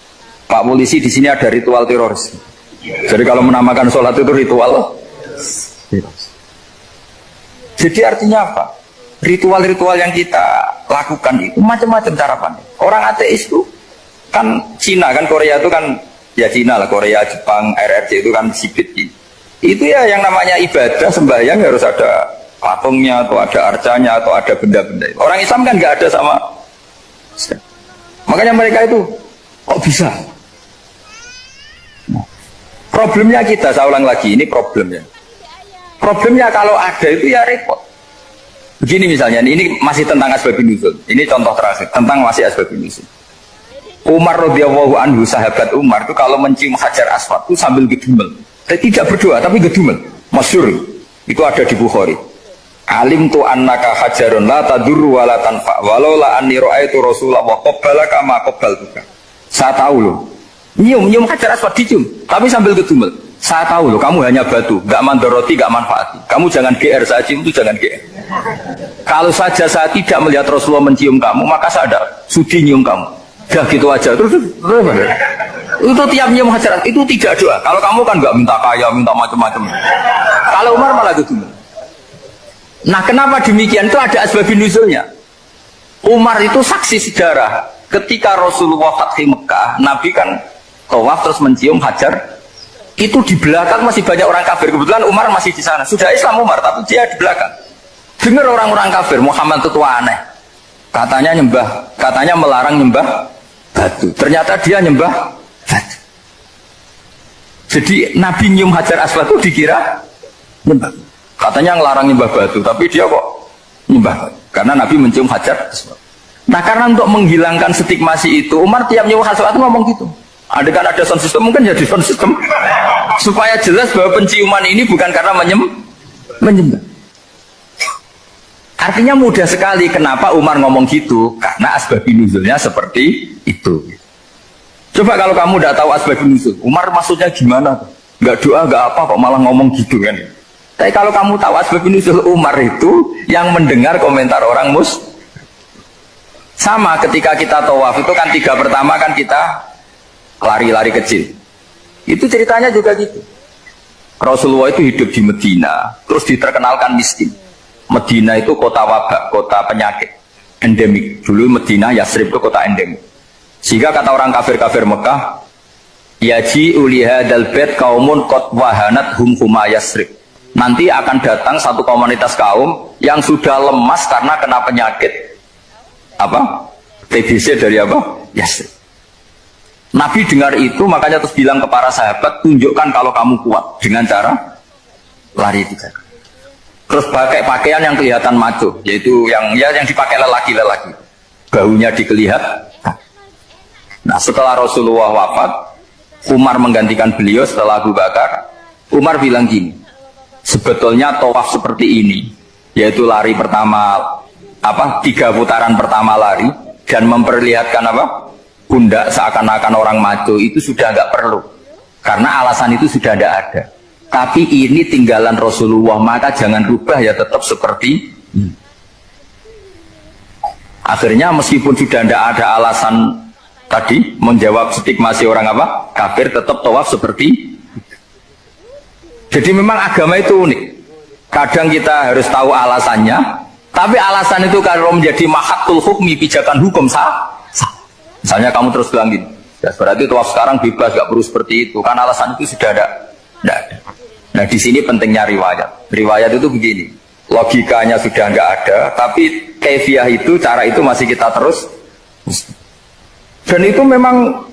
Pak polisi, di sini ada ritual teroris. Jadi kalau menamakan sholat itu ritual teroris. Jadi artinya apa? Ritual-ritual yang kita lakukan itu macam-macam cara pandang. Orang ateis itu kan Cina, kan Korea itu kan ya Cina lah, Korea, Jepang, RRC itu kan sipit. Itu ya yang namanya ibadah sembahyang harus ada patungnya atau ada arcanya atau ada benda-benda. Orang Islam kan nggak ada sama. Makanya mereka itu kok bisa? Problemnya kita, saya ulang lagi, ini problemnya. Problemnya kalau ada itu ya repot. Begini misalnya, ini masih tentang asbabun nuzul. Ini contoh terakhir tentang masih asbabun nuzul. Umar radhiyallahu anhu, sahabat Umar itu kalau mencium Hajar Aswad itu sambil gedumel. Tidak berdoa tapi gedumel. Masyhur. Itu ada di Bukhari. Alim tu annaka hajarun la tadurru wa la tanfa walau la anni ra'aitu Rasulullah wa qabbalaka ma qabbaltuka. Saya tahu loh. Nyium Hajar Aswad dicium tapi sambil gedumel. Saya tahu loh, kamu hanya batu, gak mandoroti, gak manfaati. Kamu jangan GR, saya cium itu jangan GR. Kalau saja saya tidak melihat Rasulullah mencium kamu, maka saya ada sudi nyium kamu. Dah gitu aja. Terus itu tiap nyium Hajar, itu tidak doa. Kalau kamu kan gak minta kaya, minta macam-macam. Kalau Umar malah gitu. Nah, kenapa demikian? Itu ada asbabun nuzulnya. Umar itu saksi sejarah. Ketika Rasulullah Fathi Mekah, Nabi kan tawaf terus mencium Hajar. Itu di belakang masih banyak orang kafir. Kebetulan Umar masih di sana. Sudah Islam Umar, tapi dia di belakang. Dengar orang-orang kafir, Muhammad itu tua aneh. Katanya melarang nyembah batu. Ternyata dia nyembah batu. Jadi Nabi nyium Hajar Aswad itu dikira nyembah. Katanya ngelarang nyembah batu, tapi dia kok nyembah batu. Karena Nabi mencium Hajar Aswad. Nah, karena untuk menghilangkan stigmasi itu, Umar tiap nyium Hajar Aswad itu ngomong gitu. Ada sound system, mungkin jadi sound system supaya jelas bahwa penciuman ini bukan karena menyembah. Artinya mudah sekali kenapa Umar ngomong gitu, karena asbabun nuzulnya seperti itu. Coba kalau kamu tidak tahu asbabun nuzul, Umar maksudnya gimana? Gak doa, gak apa kok malah ngomong gitu kan? Tapi kalau kamu tahu asbabun nuzul Umar itu yang mendengar komentar orang sama ketika kita tawaf itu kan 3 pertama kan kita lari-lari kecil. Itu ceritanya juga gitu. Rasulullah itu hidup di Medina, terus diterkenalkan miskin. Medina itu kota wabak, kota penyakit endemik. Dulu Medina, Yasrib itu kota endemik. Sehingga kata orang kafir-kafir Mekah, yaji uliha dalbet kaumun kot wahanat huma Yasrib. Nanti akan datang satu komunitas kaum yang sudah lemas karena kena penyakit TBC dari Yasrib. Nabi dengar itu, makanya terus bilang ke para sahabat, tunjukkan kalau kamu kuat dengan cara lari 3 kali. Terus pakai pakaian yang kelihatan maco, yaitu yang dipakai lelaki-lelaki, baunya dikelihatan. Nah, setelah Rasulullah wafat, Umar menggantikan beliau setelah Abu Bakar. Umar bilang gini, sebetulnya tawaf seperti ini, yaitu lari pertama 3 putaran pertama lari dan memperlihatkan pundak seakan-akan orang maco itu sudah nggak perlu karena alasan itu sudah tidak ada. Tapi ini tinggalan Rasulullah, maka jangan rubah ya, tetap seperti ini. Akhirnya meskipun sudah tidak ada alasan tadi menjawab stigmasi orang kafir, tetap tawaf seperti itu. Jadi memang agama itu unik. Kadang kita harus tahu alasannya, tapi alasan itu kalau menjadi mahatul hukmi, pijakan hukum sah. Misalnya kamu terus bilang gini, ya berarti tawaf sekarang bebas, gak perlu seperti itu, karena alasan itu sudah ada. Nah, di sini pentingnya riwayat. Riwayat itu begini, logikanya sudah nggak ada, tapi kaifiah itu, cara itu masih kita terus. Dan itu memang,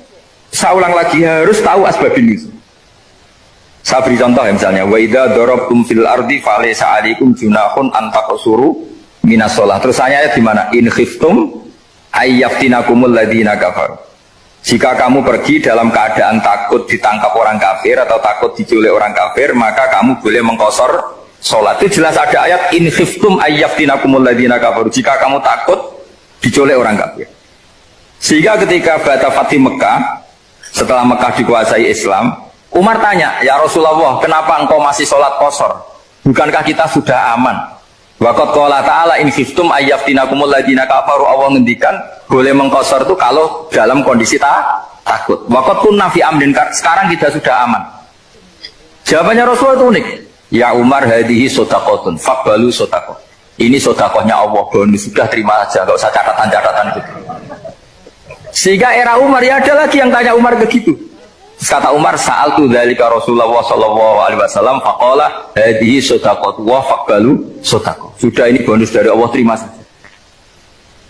saya ulang lagi, harus tahu asbabun nuzul. Saya beri contoh ya, misalnya, wa idza darabtum fil ardi falaysa 'alaikum junahun an taqsuru minas shalah. Terus ayatnya di mana? In khiftum ayyaftinakumul ladzina kafaru. Jika kamu pergi dalam keadaan takut ditangkap orang kafir atau takut diculik orang kafir, maka kamu boleh mengqasar salat. Itu jelas ada ayat in khiftum ayyaftinakumul ladzina kafaru. Jika kamu takut diculik orang kafir. Sehingga ketika Ba'da Fathi Mekah, setelah Mekah dikuasai Islam, Umar tanya, "Ya Rasulullah, kenapa engkau masih salat qasar? Bukankah kita sudah aman?" Waqad qala ta'ala in khiftum ayyaftinakumul ladzina kafaru, Allah ngendikan boleh mengqasar itu kalau dalam kondisi takut. Waqad kunna fi amrin, sekarang kita sudah aman. Jawabannya Rasulullah itu unik. Ya Umar, hadhihi shadaqatun faqbalu shadaqah. Ini sedekahnya Allah, bonus, sudah terima aja, enggak usah catatan-catatan gitu. Sehingga era Umar ya ada lagi yang tanya Umar begitu. Kata Umar, sa'altu dzalika Rasulullah sallallahu alaihi wasallam faqala hadhihi shadaqatu wa faqbalu shadaqah. Sudah, ini bonus dari Allah, terima saja.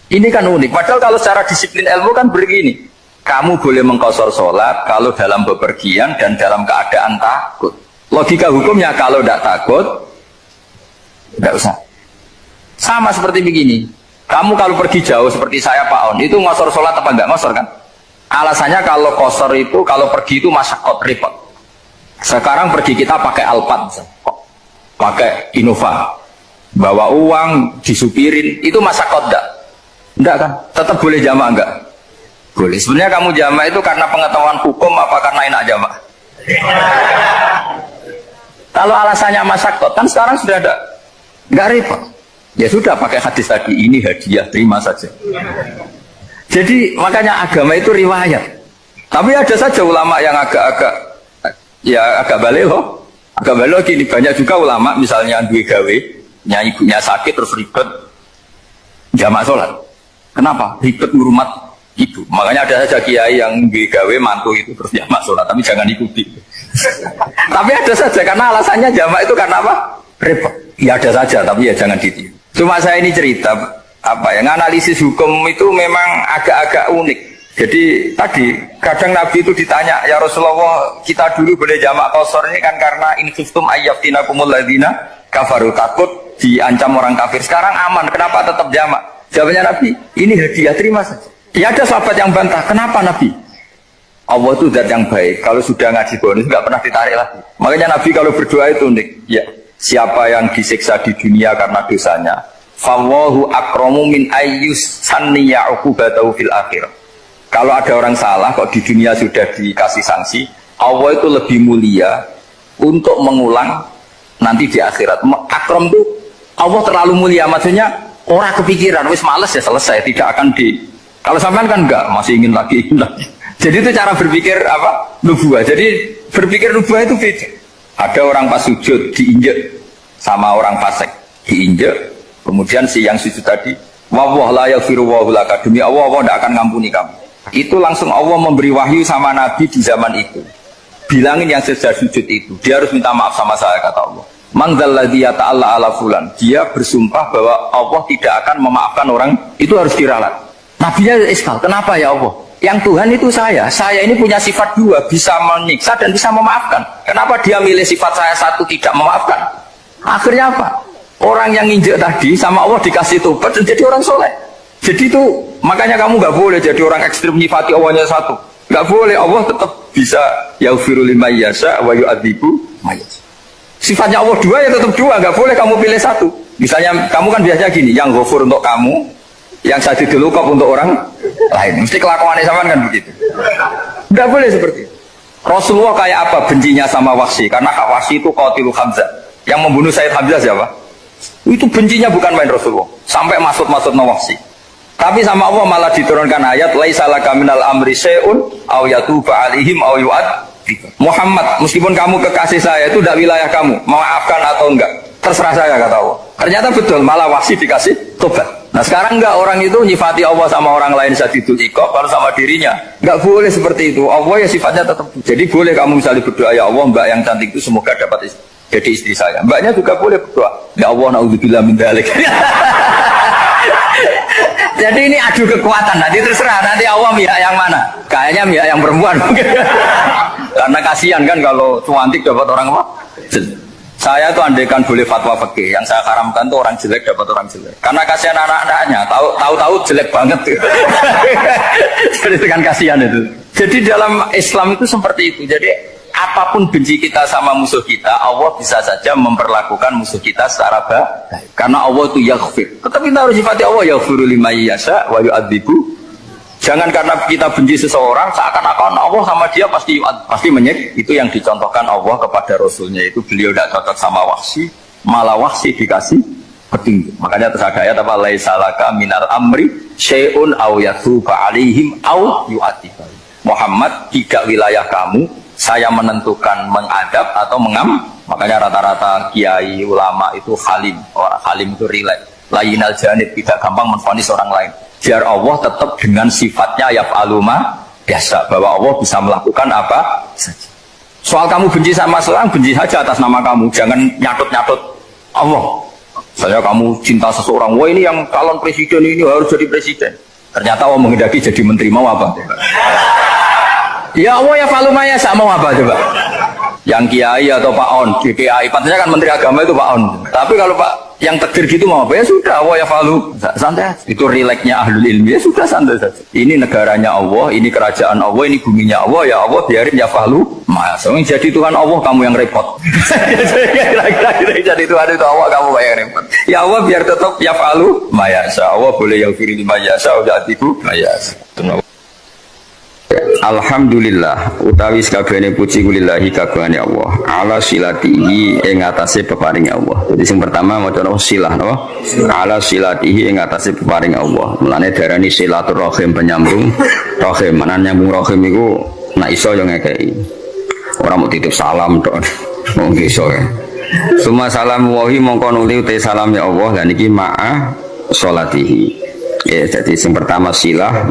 Ini kan unik. Padahal kalau secara disiplin ilmu kan begini. Kamu boleh mengqasar sholat kalau dalam bepergian dan dalam keadaan takut. Logika hukumnya kalau tidak takut, Tidak usah. Sama seperti begini. Kamu kalau pergi jauh seperti saya Pak On, itu ngosor sholat apa enggak ngosor kan? Alasannya kalau kosor itu, kalau pergi itu masyakot, repot. Sekarang pergi kita pakai Alphard, pakai Innova, bawa uang, disupirin, itu masyakot enggak? Enggak kan? Tetap boleh jamaah enggak? Boleh. Sebenarnya kamu jamaah itu karena pengetahuan hukum apa karena enak jamaah? Kalau alasannya masyakot, kan sekarang sudah ada, enggak repot. Ya sudah pakai hadis tadi, ini hadiah, terima saja. Jadi makanya agama itu riwayat. Tapi ada saja ulama yang agak balik loh. Agak balik gini, banyak juga ulama misalnya duwe gawe, ibunya sakit terus ribet jamaah sholat. Kenapa? Ribet ngurumat ibu. Makanya ada saja kiai yang duwe gawe mantu itu terus jamaah sholat, tapi jangan ikuti. Tapi ada saja karena alasannya jamaah itu karena apa? Repot. Ya ada saja, tapi ya jangan ditiru. Cuma saya ini cerita yang analisis hukum itu memang agak-agak unik. Jadi tadi kadang Nabi itu ditanya, ya Rasulullah kita dulu boleh jamak qasar ini kan karena in khiftum ayyafinakumul ladzina kafaru, takut diancam orang kafir. Sekarang aman, kenapa tetap jamak? Jawabnya Nabi, ini hadiah, terima saja. Ya ada sahabat yang bantah, kenapa Nabi? Allah itu zat yang baik, kalau sudah ngaji bonus nggak pernah ditarik lagi. Makanya Nabi kalau berdoa itu unik, ya siapa yang disiksa di dunia karena dosanya, fawahu akramu min ayyus sanniya uqubatahu fil akhir. Kalau ada orang salah kok di dunia sudah dikasih sanksi, Allah itu lebih mulia untuk mengulang nanti di akhirat. Akram itu Allah terlalu mulia, maksudnya orang kepikiran wis males ya selesai, tidak akan di. Kalau sampean kan enggak, masih ingin lagi. Jadi itu cara berpikir apa? Nubuah. Jadi berpikir nubuah itu beda. Ada orang pas sujud diinjek sama orang fasik, diinjek. Kemudian si yang sujud tadi, wawah la yaghfiru wa laka, demi Allah tidak akan ngampuni kamu. Itu langsung Allah memberi wahyu sama Nabi di zaman itu. Bilangin yang sedang sujud itu, dia harus minta maaf sama saya, kata Allah. Man dzalladzi yata'alla ala fulan. Dia bersumpah bahwa Allah tidak akan memaafkan orang, itu harus diralat. Nabinya iskal, kenapa ya Allah? Yang Tuhan itu saya ini punya sifat dua, bisa menyiksa dan bisa memaafkan. Kenapa dia milih sifat saya satu tidak memaafkan? Akhirnya apa? Orang yang injek tadi sama Allah dikasih tobat dan jadi orang soleh. Jadi itu makanya kamu nggak boleh jadi orang ekstrim nyifati Allahnya satu. Nggak boleh, Allah tetap bisa yaghfiru liman yasha wa yu'adzibu may yasha. Sifatnya Allah dua ya tetap dua, nggak boleh kamu pilih satu. Misalnya kamu kan biasanya gini, yang ghafur untuk kamu, yang sadidul uqab untuk orang lain. Mesti kelakuannya sama kan begitu. Nggak boleh seperti itu. Rasulullah kayak apa bencinya sama Wahsy? Karena Wahsy itu qatilu Hamzah. Yang membunuh Sayyid Hamzah siapa? Itu bencinya bukan main Rasulullah. Sampai maksud-maksud Wahsy. Tapi sama Allah malah diturunkan ayat laisa laka minal amri syai'un aw yatuba alaihim aw yu'adzib. Muhammad, meskipun kamu kekasih saya itu tidak wilayah kamu, maafkan atau enggak, terserah saya, kata Allah. Ternyata betul, malah Wahsy dikasih tobat. Nah sekarang enggak, orang itu nyifati Allah sama orang lain sadidul iqab, kalau sama dirinya enggak boleh seperti itu. Allah ya sifatnya tetap. Jadi boleh kamu misalnya berdoa, ya Allah mbak yang cantik itu semoga dapat jadi istri saya. Mbaknya juga boleh berdoa, ya Allah naudzubillah min dzalik. Jadi ini adu kekuatan, nanti terserah nanti Allah pihak yang mana. Kayaknya pihak yang perempuan. Karena kasihan kan kalau cantik dapat orang apa? Saya tuh andaikan boleh fatwa fikih, yang saya haramkan tuh orang jelek dapat orang jelek. Karena kasihan anak-anaknya, tahu-tahu jelek banget. Jadi kan kasihan itu. Jadi dalam Islam itu seperti itu. Jadi apapun benci kita sama musuh kita, Allah bisa saja memperlakukan musuh kita secara baik. Karena Allah itu yaghfir. Tetapi kita harus sifati Allah yaghfiru liman yasha wa yu'adzibu. Jangan karena kita benci seseorang seakan-akan Allah sama dia pasti menyek. Itu yang dicontohkan Allah kepada Rasulnya, itu beliau tidak cocok sama Wahsy, malah Wahsy dikasih petunjuk. Makanya terus ada ayat apa laisa laka minal amri syai'un aw yatuba alaihim aw yu'adzib. Muhammad, tidak wilayah kamu saya menentukan mengadab atau mengam. Makanya rata-rata kiai ulama itu halim. Orang halim itu rileks, layinal janib, tidak gampang menvonis orang lain. Biar Allah tetap dengan sifatnya yaf'alu ma biasa, bahwa Allah bisa melakukan apa saja. Soal kamu benci sama seorang, benci saja atas nama kamu, jangan nyatut-nyatut Allah. Saya kamu cinta seseorang, wah ini yang calon presiden ini harus jadi presiden. Ternyata Allah menghendaki jadi menteri, mau apa? Ya Allah ya falumaya, mau apa coba? yang kiai atau Pak On, kiai pantasnya kan Menteri Agama itu Pak On. Tapi kalau Pak yang takdir gitu mau apa ya sudah, Allah ya falu, santai. Itu rileksnya ahlul ilmi ya sudah santai saja. Ini negaranya Allah, ini kerajaan Allah, ini buminya Allah, ya Allah biarin ya falu. Mas, jadi Tuhan Allah kamu yang repot. Jadi Tuhan itu Allah kamu yang repot. Ya Allah biar tetap ya falu, mayasa Allah boleh yang firil mayasa, udah tibu mayasa. Alhamdulillah utawi sakabehane puji kulillahi kagungane Allah ala silatihi ing atase peparing Allah. Jadi sing pertama maca silah napa? Ala silatihi ing atase peparing Allah. Mulane darani silaturahim penyambung rahim. Manan nyambung rahim iku nek iso yo ngekeki. Ora mau titip salam tok. Wong iso. Suma salam wahi mongko nuli te salam ya Allah lan iki ma'a salatihi. Ya, jadi yang pertama silah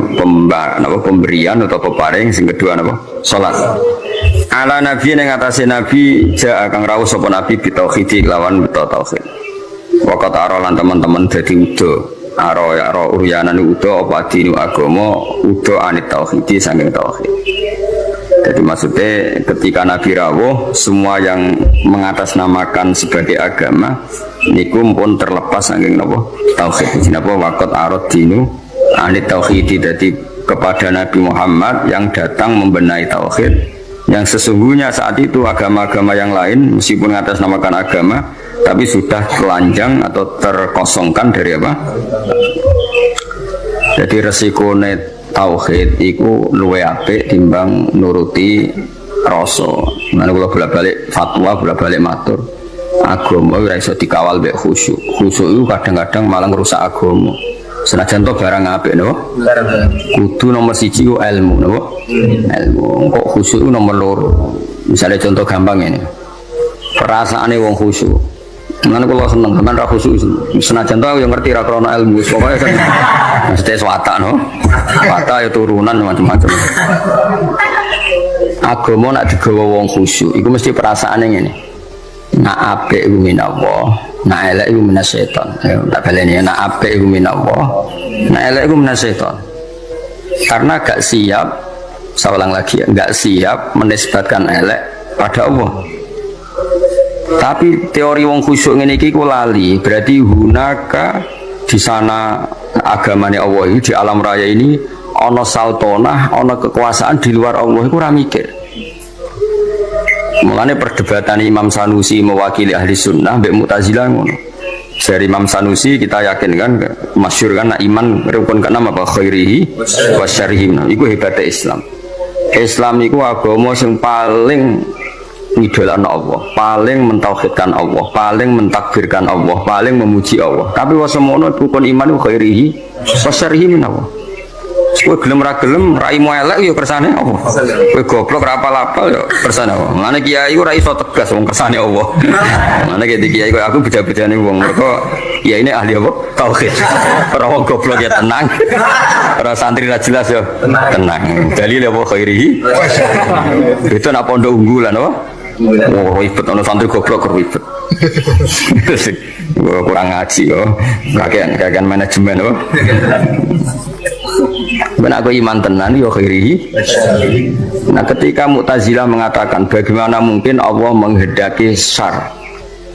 pemberian atau peparing, yang kedua apa? Salat. Ala nabi yang atasnya nabi ja akan rawuh sapa nabi bitauhid lawan bitauhid. Waqat arolan teman-teman jadi udo. Aro ya ro uryanan udo apa dinu agama udo anit tauhid saking tauhid. Jadi maksudnya ketika Nabi rawuh semua yang mengatasnamakan sebagai agama niku pun terlepas saking napa tauhid. Napa waqat arad dinu anit tauhid. Jadi kepada Nabi Muhammad yang datang membenahi tauhid yang sesungguhnya saat itu agama-agama yang lain meskipun mengatasnamakan agama tapi sudah telanjang atau terkosongkan dari apa? Jadi resikonya tauhid iku luwe apik timbang nuruti rasa. Mana kula bolak-balik fatwa, bolak-balik matur. Agama ora iso dikawal mek khusyuk. Khusyuk itu kadang-kadang malah ngrusak agama. Senajan to barang apik napa? Kudu nomor 1 ku ilmu napa? Ilmu. Kok khusyuk nomor 2. Misalnya contoh gampang ini. Perasaane wong khusyuk. Mana kalau seneng, kan ra khusyuk. Senajan to yo ngerti ra krana ilmu, pokoke kan mesti swata no. Swata ya turunan macam-macam. Agama nak digawa wong khusyuk, iku mesti perasaane ngene. Nak apik iku minallah, nak elek iku minasyaiton. Ya tak baleni nak apik iku minallah, nak elek iku minasyaiton. Karena gak siap, saya ulang lagi ya, gak siap menisbatkan elek pada Allah. Tapi teori wong khusyuk ngene iki ku lali, berarti hunaka di sana agamane Allah ini di alam raya ini ana sultanah, ana kekuasaan di luar Allah iku ora mikir. Mulane perdebatan Imam Sanusi mewakili ahli sunnah mbek Mu'tazilah ngono. Dari Imam Sanusi kita yakin kan masyhur kan iman rukun keenam apa khairihi wa syarrihi. Iku hebatnya Islam. Islam iku agama sing paling ngidolakno Allah, paling mentauhidkan Allah, paling mentakbirkan Allah, paling memuji Allah. Tapi wasemono rukun iman ku khairihi wa syarrihi min Allah. Kowe gelem ra gelem, raimu elek ya kersane Allah. Kowe goblok ra apal-apal ya kersane Allah. Mane kiai ora iso tegas wong kersane Allah. Mane kiai kowe aku beda-bedane wong mergo ya ini ahli apa? Tauhid. Ora wong goblok ya tenang. Ora santri ra jelas ya tenang. Dalil apa khairihi? Itu nak pondok unggulan apa? Oh ribet, ono santri goblok ribet. Kurang ngaji yo, kakean manajemen yo. Ben aku iman tenan yo khairihi. Nah ketika Mu'tazilah mengatakan bagaimana mungkin Allah menghendaki syar.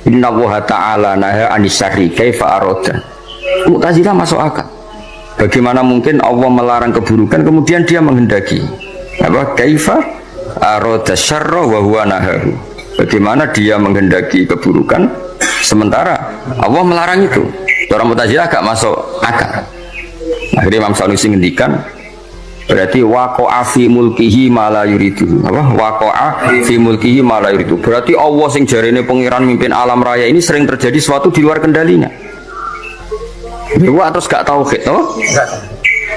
Inna Allah ta'ala naha anisari kaifa arada. Mu'tazilah masuk akal. Bagaimana mungkin Allah melarang keburukan kemudian dia menghendaki apa kaifa arada syarra wa huwa nahahu. Bagaimana dia menghendaki keburukan sementara Allah melarang itu. Orang Mu'tazilah agak masuk akal. Akhirnya Imam Sanusi ngendikan berarti waqa'a fi mulkihi ma la yuridu. Apa? Waqa'a fi mulkihi ma la yuridu. Berarti Allah sing jarene pengiran mimpin alam raya ini sering terjadi sesuatu di luar kendalinya. Dewa terus gak tauhid toh?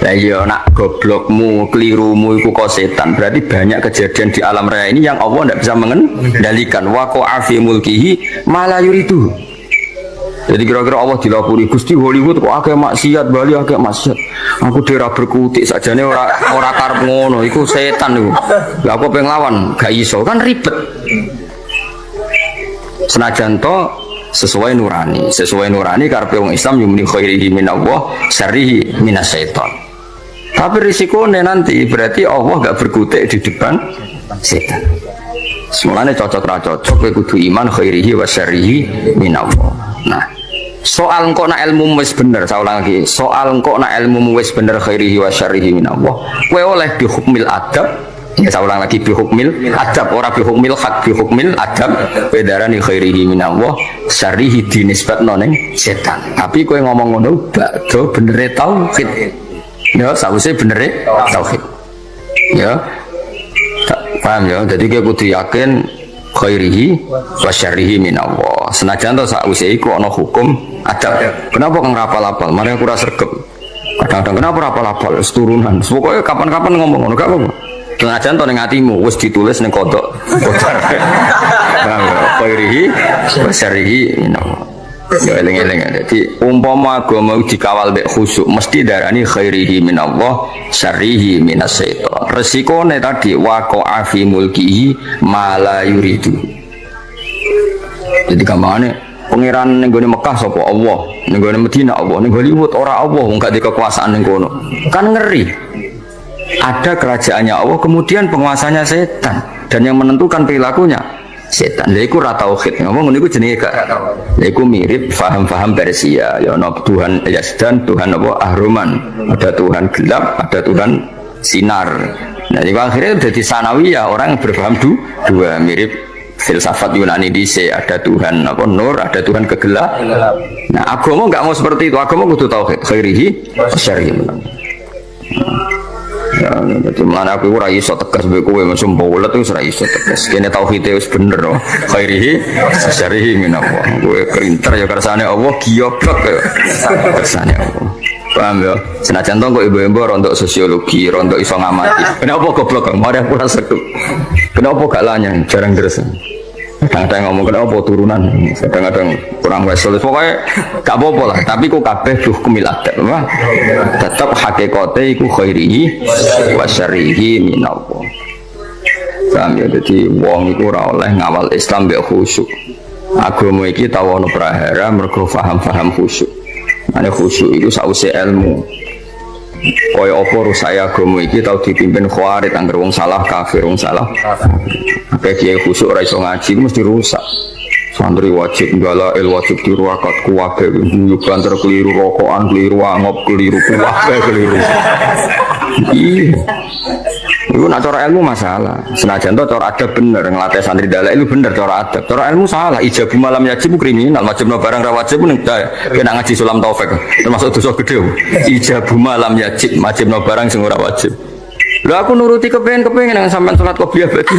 Lah iya nak goblokmu, kelirumu iku kok setan. Berarti banyak kejadian di alam raya ini yang Allah tidak bisa mengendalikan. Waqa'a fi mulkihi ma la yuridu. Jadi kira-kira Allah dilapuri Gusti Hollywood kok akeh maksiat, Bali akeh maksiat. Aku dhewe berkutik sakjane ora karep ngono, iku setan iku. Lah aku pengen lawan, gak iso kan ribet. Senajan to sesuai nurani karepe wong Islam yumni khairihi minallah, syarrihi minasyaiton. Tapi risikonya nanti berarti Allah gak berkutik di depan setan. Semulane cocok ra cocok kowe kudu iman khairihi wa syarrihi minallah. Nah, soal engko nak ilmu wis bener, saya ulang lagi. Soal engko nak ilmu wis bener khairihi wa syarrihi minallah, kowe oleh bi hukmil adab. Ya saya ulang lagi bi hukmil adab, ora bi hukmil hak, bi hukmil adab. Kowe darani khairihi minallah, syarrihi dinisbatno ning setan. Tapi kowe ngomong ngono bakdo benere tauhid. Ya, sausé benere tauhid. Ya. Paham ya? Jadi kowe kudu yakin khairihi wa syarrihi minallah. Senajan to sakwise iku ana hukum adab. Kenapa kang rapal-apal? Mari aku ora sregep. Kadang-kadang kenapa rapal-apal? Wis turunan. Pokoke kapan-kapan ngomong ngono gak apa-apa. Senajan to ning atimu wis ditulis ning kodok. Khairihi wa syarrihi minallah. Ya eling-eling. Jadi umpama agama dikawal mek khusyuk mesti darani khairihi minallah syarrihi minasyaiton. Resikone tadi waqa'a fi mulkihi ma la yuridu. Jadi kamane pangeran ning gone Mekah sapa Allah, ning gone Madinah Allah, ning Hollywood ora Allah wong gak di kekuasaan ning kono. Kan ngeri. Ada kerajaannya Allah kemudian penguasanya setan dan yang menentukan perilakunya setan. Lha iku ra tauhid. Ngomong niku jenenge gak. Lha iku mirip faham-faham Persia. Ya ana Tuhan Yazdan, Tuhan apa Ahruman. Ada Tuhan gelap, ada Tuhan sinar. Nah, itu akhirnya jadi sanawiyah, orang yang berpaham dua mirip filsafat Yunani dhisik, ada Tuhan apa nur, ada Tuhan kegelap. Nah, agama enggak mau seperti itu. Agama kudu tauhid, khairihi syarrihi. Ya, jadi mana aku ora iso tegas mbek kowe mesum bolet wis ora iso tegas. Kene tauhide wis bener no. Khairihi syarrihi minallah. Kowe kerinter ya kersane Allah giyoblok ya. Kersane Allah. Paham ya? Senajan to kok ibu-ibu rontok sosiologi, rontok iso ngamati. Kenapa goblok? Mari aku rasa kenapa gak lanyang? Jarang deres. Kadang-kadang ngomong kenapa turunan, kadang-kadang kurang wesel. Pokoknya gak apa-apa lah. Tapi kok kabeh hukumil adab, mah tetap hakikate iku khairihi wa syarrihi minallah. Paham ya? Jadi wong iku ora oleh ngawal Islam mbek khusyuk. Agama iki tau ana prahara mergo paham-paham khusyuk. Ane khusyuk itu sausé ilmu. Kaya apa rusak agama iki tau dipimpin khawarij angger wong salah kafir wong salah. Akeh kiai khusyuk ora iso ngaji mesti rusak. Santri wajib galail wajib diruakat kuwabe guyu banter keliru rokokan keliru angop keliru kuwabe keliru. Iya. Itu nak cara ilmu masalah. Senajan to cara adab bener ngelatih santri dalek itu bener cara adab. Cara ilmu salah. Ijabu malam yajib kriminal. Wajibno barang ra wajib ning kena ngaji sulam taufik. Termasuk dosa gede. Ijabu malam yajib wajibno barang sing ora wajib. Lho aku nuruti kepengen nang sampean salat qobliyah berarti.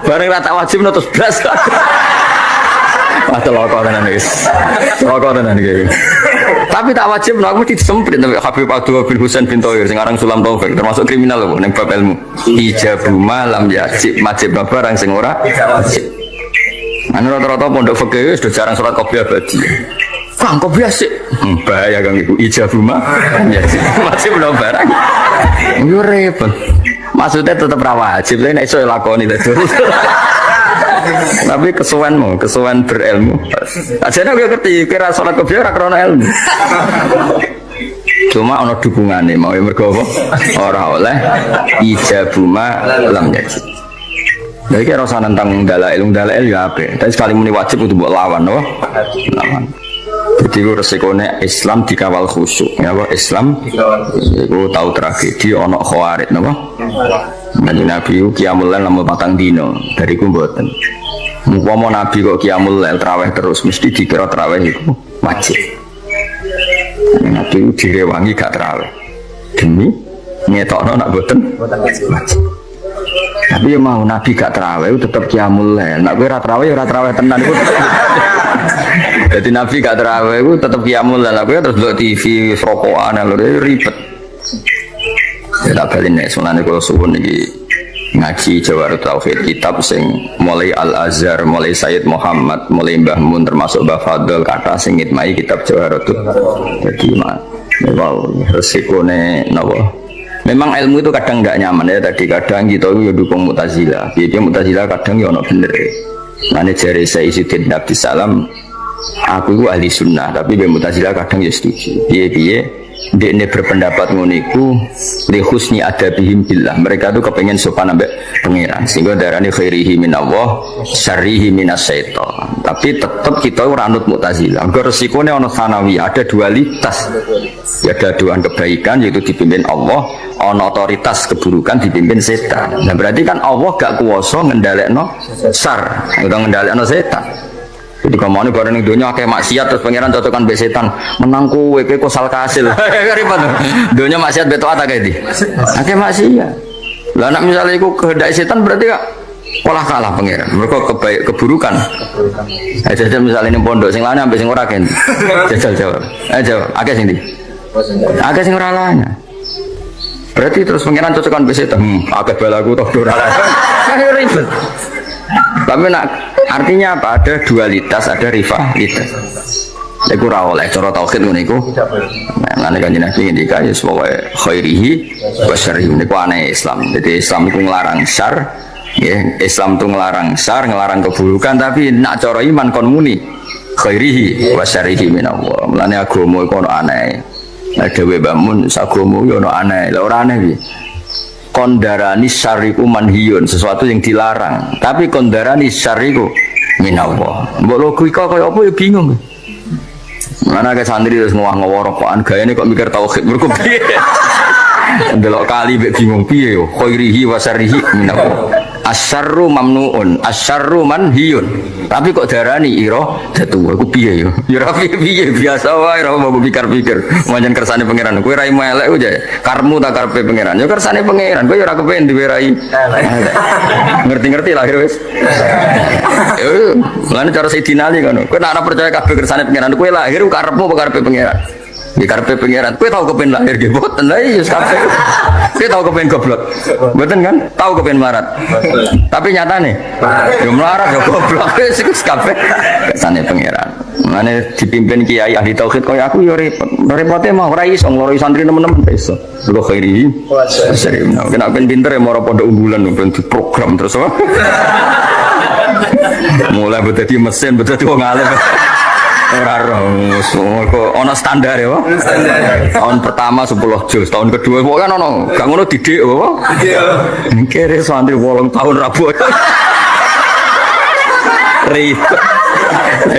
Barang ra tak wajib terus blas. Wah celaka tenan wis. Celaka tenan iki. Tapi tak wajib aku disemprit sampai Habib Abdul bin Husain bin Thohir sing aran Sulam Taufik termasuk kriminal lho ning bab ilmu. Ijabu malam yajib wajib barang sing ora wajib. Anu rata-rata pondok fikih wis jarang salat qobliyah badi. Kang qobliyah sik. Bahaya Kang iku ijabu malam yajib wajib barang. Yo repot. Maksudnya tetap ra wajib, nek iso lakoni terus. Tapi kesuwen berilmu. Ajane aku ngerti kira salat qobliyah ora krana ilmu. Cuma ana dukungane mau mergo apa? Ora oleh ijabu ma lam yajib. Lha iki rasa nentang dalail ya apik. Tapi sekali muni wajib kudu mbok lawan, apa? Lawan. Jadi itu resikone Islam dikawal khusyuk. Ya apa Islam itu tahu tragedi ana khawarij napa? Nabi qiyamul lail lamun 4 dino dari ku mboten. Umpama Nabi kok qiyamul lail traweh terus mesti dikira traweh itu wajib. Nabi direwangi gak traweh. Demi ngetokno nak mboten wajib. Tapi ya mau Nabi gak traweh tetep qiyamul lail. Nek kowe ora traweh tenan iku. Jadi Nabi gak traweh iku tetep qiyamul lail. Kowe terus delok TV rokokan lho ribet. Ya tak balik nek sunane kula suwun iki ngaji Jawarut Tauhid kitab sing mulai Al-Azhar, mulai Sayyid Muhammad, mulai Mbah Mun termasuk Mbah Fadl kata sing ngitmai kitab Jawarut. Jadi wow resikone napa? Memang ilmu itu kadang enggak nyaman ya tadi kadang kita itu ya dukung Mu'tazilah. Piye Mu'tazilah kadang ya ono bener. Mane jare Sayyidina Abdus Salam aku itu ahli sunnah tapi be Mu'tazilah kadang ya setuju. Piye Dekne berpendapat nguniku li husni adabihim billah. Mereka tuh kepengen sopan ambek pangeran. Sehingga darani khairihi minallah, syarrihi minasyaiton. Tapi tetap kita ora anut Mu'tazilah. Engko resikone ana sanawi, ada dualitas. Ya ada dua kebaikan yaitu dipimpin Allah, ana otoritas keburukan dipimpin setan. Nah berarti kan Allah gak kuwasa ngendhalekno syar, utawa ngendhalekno setan. Jadi kemana barang yang dunia kayak maksiat terus pangeran cocokan be setan menangku weke kosal kasil ribet dunia maksiat beto ata kayak di kayak maksiat lah nak misalnya itu kehendak setan berarti kak kalah pangeran mereka keburukan jajal misalnya ini pondok sing lana sampai sing ora kan jajal jawab agak sing di agak sing ora lana berarti terus pangeran cocokan be setan agak balaku toh ora ribet. Tapi nak artinya apa? Ada dualitas, ada rivalitas. Iku ra oleh cara tauhid ngono iku. Nah, nek kanjeng Nabi ngendika ya sebagai khairihi wa syarrihi niku aneh Islam. Jadi Islam iku nglarang syar, ya. Islam itu nglarang syar, nglarang keburukan, tapi nak cara iman kon muni khairihi wa syarrihi minallah. Mulane agama iku ono aneh. Nek dhewe bangun sagama yo ono aneh. Lah ora aneh piye? Kondarani syariku manhiyun, sesuatu yang dilarang. Tapi kondarani syariku minallah. Mbok logika kaya apa ya bingung. Mana ke santri terus ngowah-ngowah rokokan gayane kok mikir tauhid mergo piye. Ndelok kali mek bingung piye yo khairihi wa syarrihi minallah. Asyarru mamnuun, asyarru manhiyun. Tapi kok darani ira datu aku piye yo. Ya ra piye biasa wae ora mau pikir-pikir. Manjen kersane pangeran. Kowe ra elek aja. Karmu tak karepe pangeran. Ya kersane pangeran. Kowe ya ora kepen diwerai. Ngerti-ngerti lah wis. Yo, lan cara Sayyidina Ali ngono. Kowe nek percaya kabeh kersane pangeran, kowe lahir karepmu apa karepe pangeran? Di karpe pangeran, kowe tau kepen lahir ge boten lah iya kabeh. Kowe tau kepen goblok. Boten kan? Tau kepen melarat. Tapi nyatane yo melarat yo goblok wis kabeh kesane pangeran. Mane dipimpin kiai ahli tauhid kaya aku yo repot. Repote mah ora iso ngloroi santri nemen-nemen iso. Lho khairi. Serius. Kena ben pinter ya moro pondok unggulan ben diprogram terus apa. Mulai dadi mesin, dadi wong alim. Ora kok ana standar ya, Pak. Tahun pertama 10 juz, tahun kedua kok kan ana gak ngono didik apa? Didik. Kere santri 8 tahun rabu. Ribet.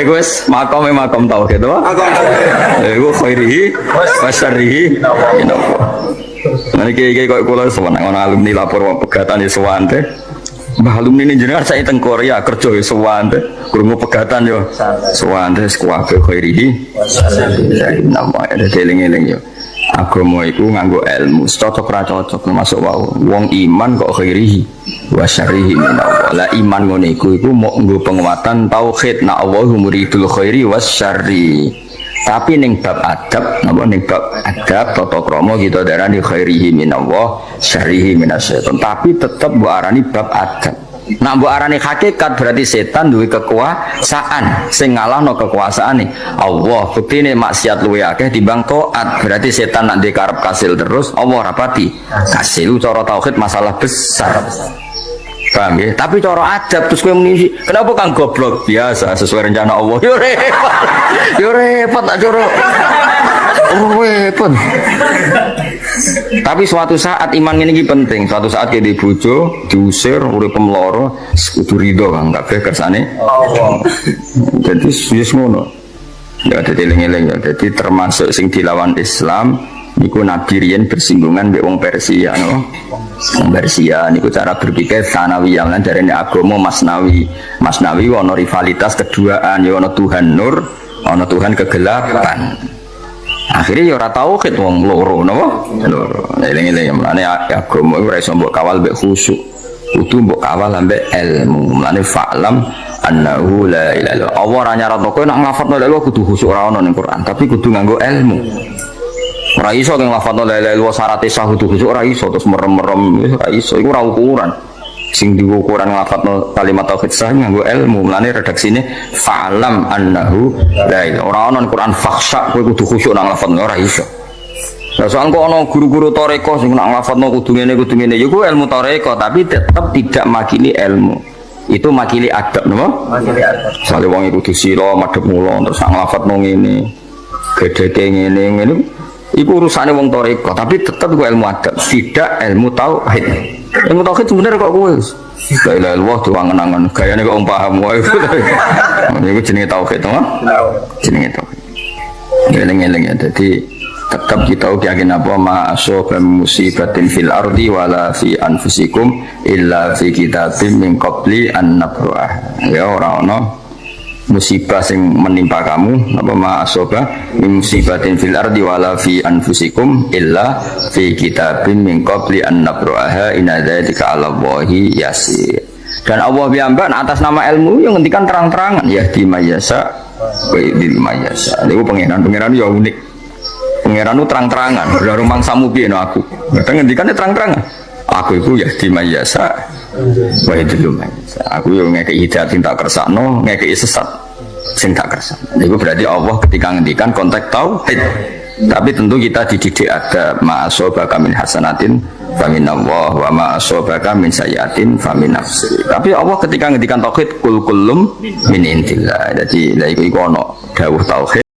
Iku wis makom tauhid to. Iku khairihi wa syarrihi. Nanti kiai kok kula seneng ana alumni lapor pegatan ya sewante. Mbah alumni ini jenengan saya teng Korea kerja ya sewante, krungu pegatan yo sewante kuwabe khairihi. Nama ada eling-eling yo. Agama iku nganggo ilmu, cocok ra cocok masuk wau. Wong iman kok khairihi wa syarrihi minallah. La iman ngene iku mok nggo penguatan tauhid na Allahu muridul khairi was syarri. Tapi ning bab adab, napa ning bab adab tata krama kita darani khairihi minallah, syarrihi minasyaiton. Tapi tetep mbok arani bab adab. Nak mbok arani hakikat berarti setan duwe kekuasaan sing ngalahno kekuasaane Allah. Buktine maksiat luwe akeh timbang taat. Berarti setan nak dikarep kasil terus Allah rapati. Kasil cara tauhid masalah besar. Paham ya? Tapi cara adab terus kowe muni kenapa kang goblok biasa sesuai rencana Allah. Yo repot. Yo repot tak cara. Repot. Tapi suatu saat iman ini penting. Suatu saat dia dibojo, diusir, urip pemloro, kudu rido Kang kabeh kersane Allah. Jadi wis ngono. Ya ada eling-eling ya. Jadi termasuk sing dilawan Islam niku Nabi riyen bersinggungan mbek wong Persia no. Wong Persia niku cara berpikir sanawiyah lan jarene agama Masnawi. Masnawi ana rivalitas keduaan ya ana Tuhan nur, ana Tuhan kegelapan. Akhirnya ya ora tauhid wong loro napa? Loro. Eling-eling mulane agama iku ora iso mbok kawal mbek khusyuk. Kudu mbok kawal ambek ilmu. Mulane fa'lam annahu la ilaha illallah. Allah ora nyaratno kowe nak nglafadzno la ilaha kudu khusyuk ora ono ning Quran, tapi kudu nganggo ilmu. Ora iso kang lafadzno la ilaha illallah syarat sah kudu khusyuk ora iso terus merem-merem ora iso iku ora ukuran. Sing diukuran lafadzno kalimat tauhid sah nganggo ilmu. Mulane redaksine fa'lam annahu la ilaha ora ono ning Quran fakhsha kowe kudu khusyuk nang lafadzno ora iso. Lah soal kok ana guru-guru toreko sing nak lafadzno kudu ngene ya ku ilmu toreko tapi tetap tidak makili ilmu. Itu makili adab napa? Makili adab. Sale wong iku disira madhep mulo terus nak lafadzno ngene. Gedhe ngene Iku urusannya wong toriko, tapi tetap gue ilmu adab, tidak ilmu tauhid. Ilmu tauhid sebenarnya kok gue. La ilaha illallah tuh angen-angen, gayane kok paham wae. Iku jenenge tauhid, to? Jenenge tauhid. Geleng-geleng ya, jadi tetap kita yakin apa ma'asoba musibatin fil ardi wala fi anfusikum illa fi kitabim min qabli an nabra'ah. Ya orang-orang musibah sing menimpa kamu apa ma'asoba musibatin fil ardi wala fi anfusikum illa fi kitabim min qabli an nabra'ah inna dzalika 'ala Allahi yasir. Dan Allah piyambak atas nama ilmu yang ngendikan terang-terangan ya di mayasa wa di mayasa. Niku pangeran ya unik. Pangeran itu terang-terangan, udah rumang samu piye no aku. Kadang ngendikannya terang-terangan. Aku itu ya di mayasa wa itu mayasa. Aku yo ngekeki hidayat sing tak kersakno, ngekeki sesat sing tak kersakno. Niku berarti Allah ketika ngendikan konteks tauhid. Tapi tentu kita dididik ada ma'asobaka min hasanatin famin Allah wa ma'asobaka min sayyatin famin nafsi. Tapi Allah ketika ngendikan tauhid kul kullum min indillah. Jadi lha iku ono dawuh tauhid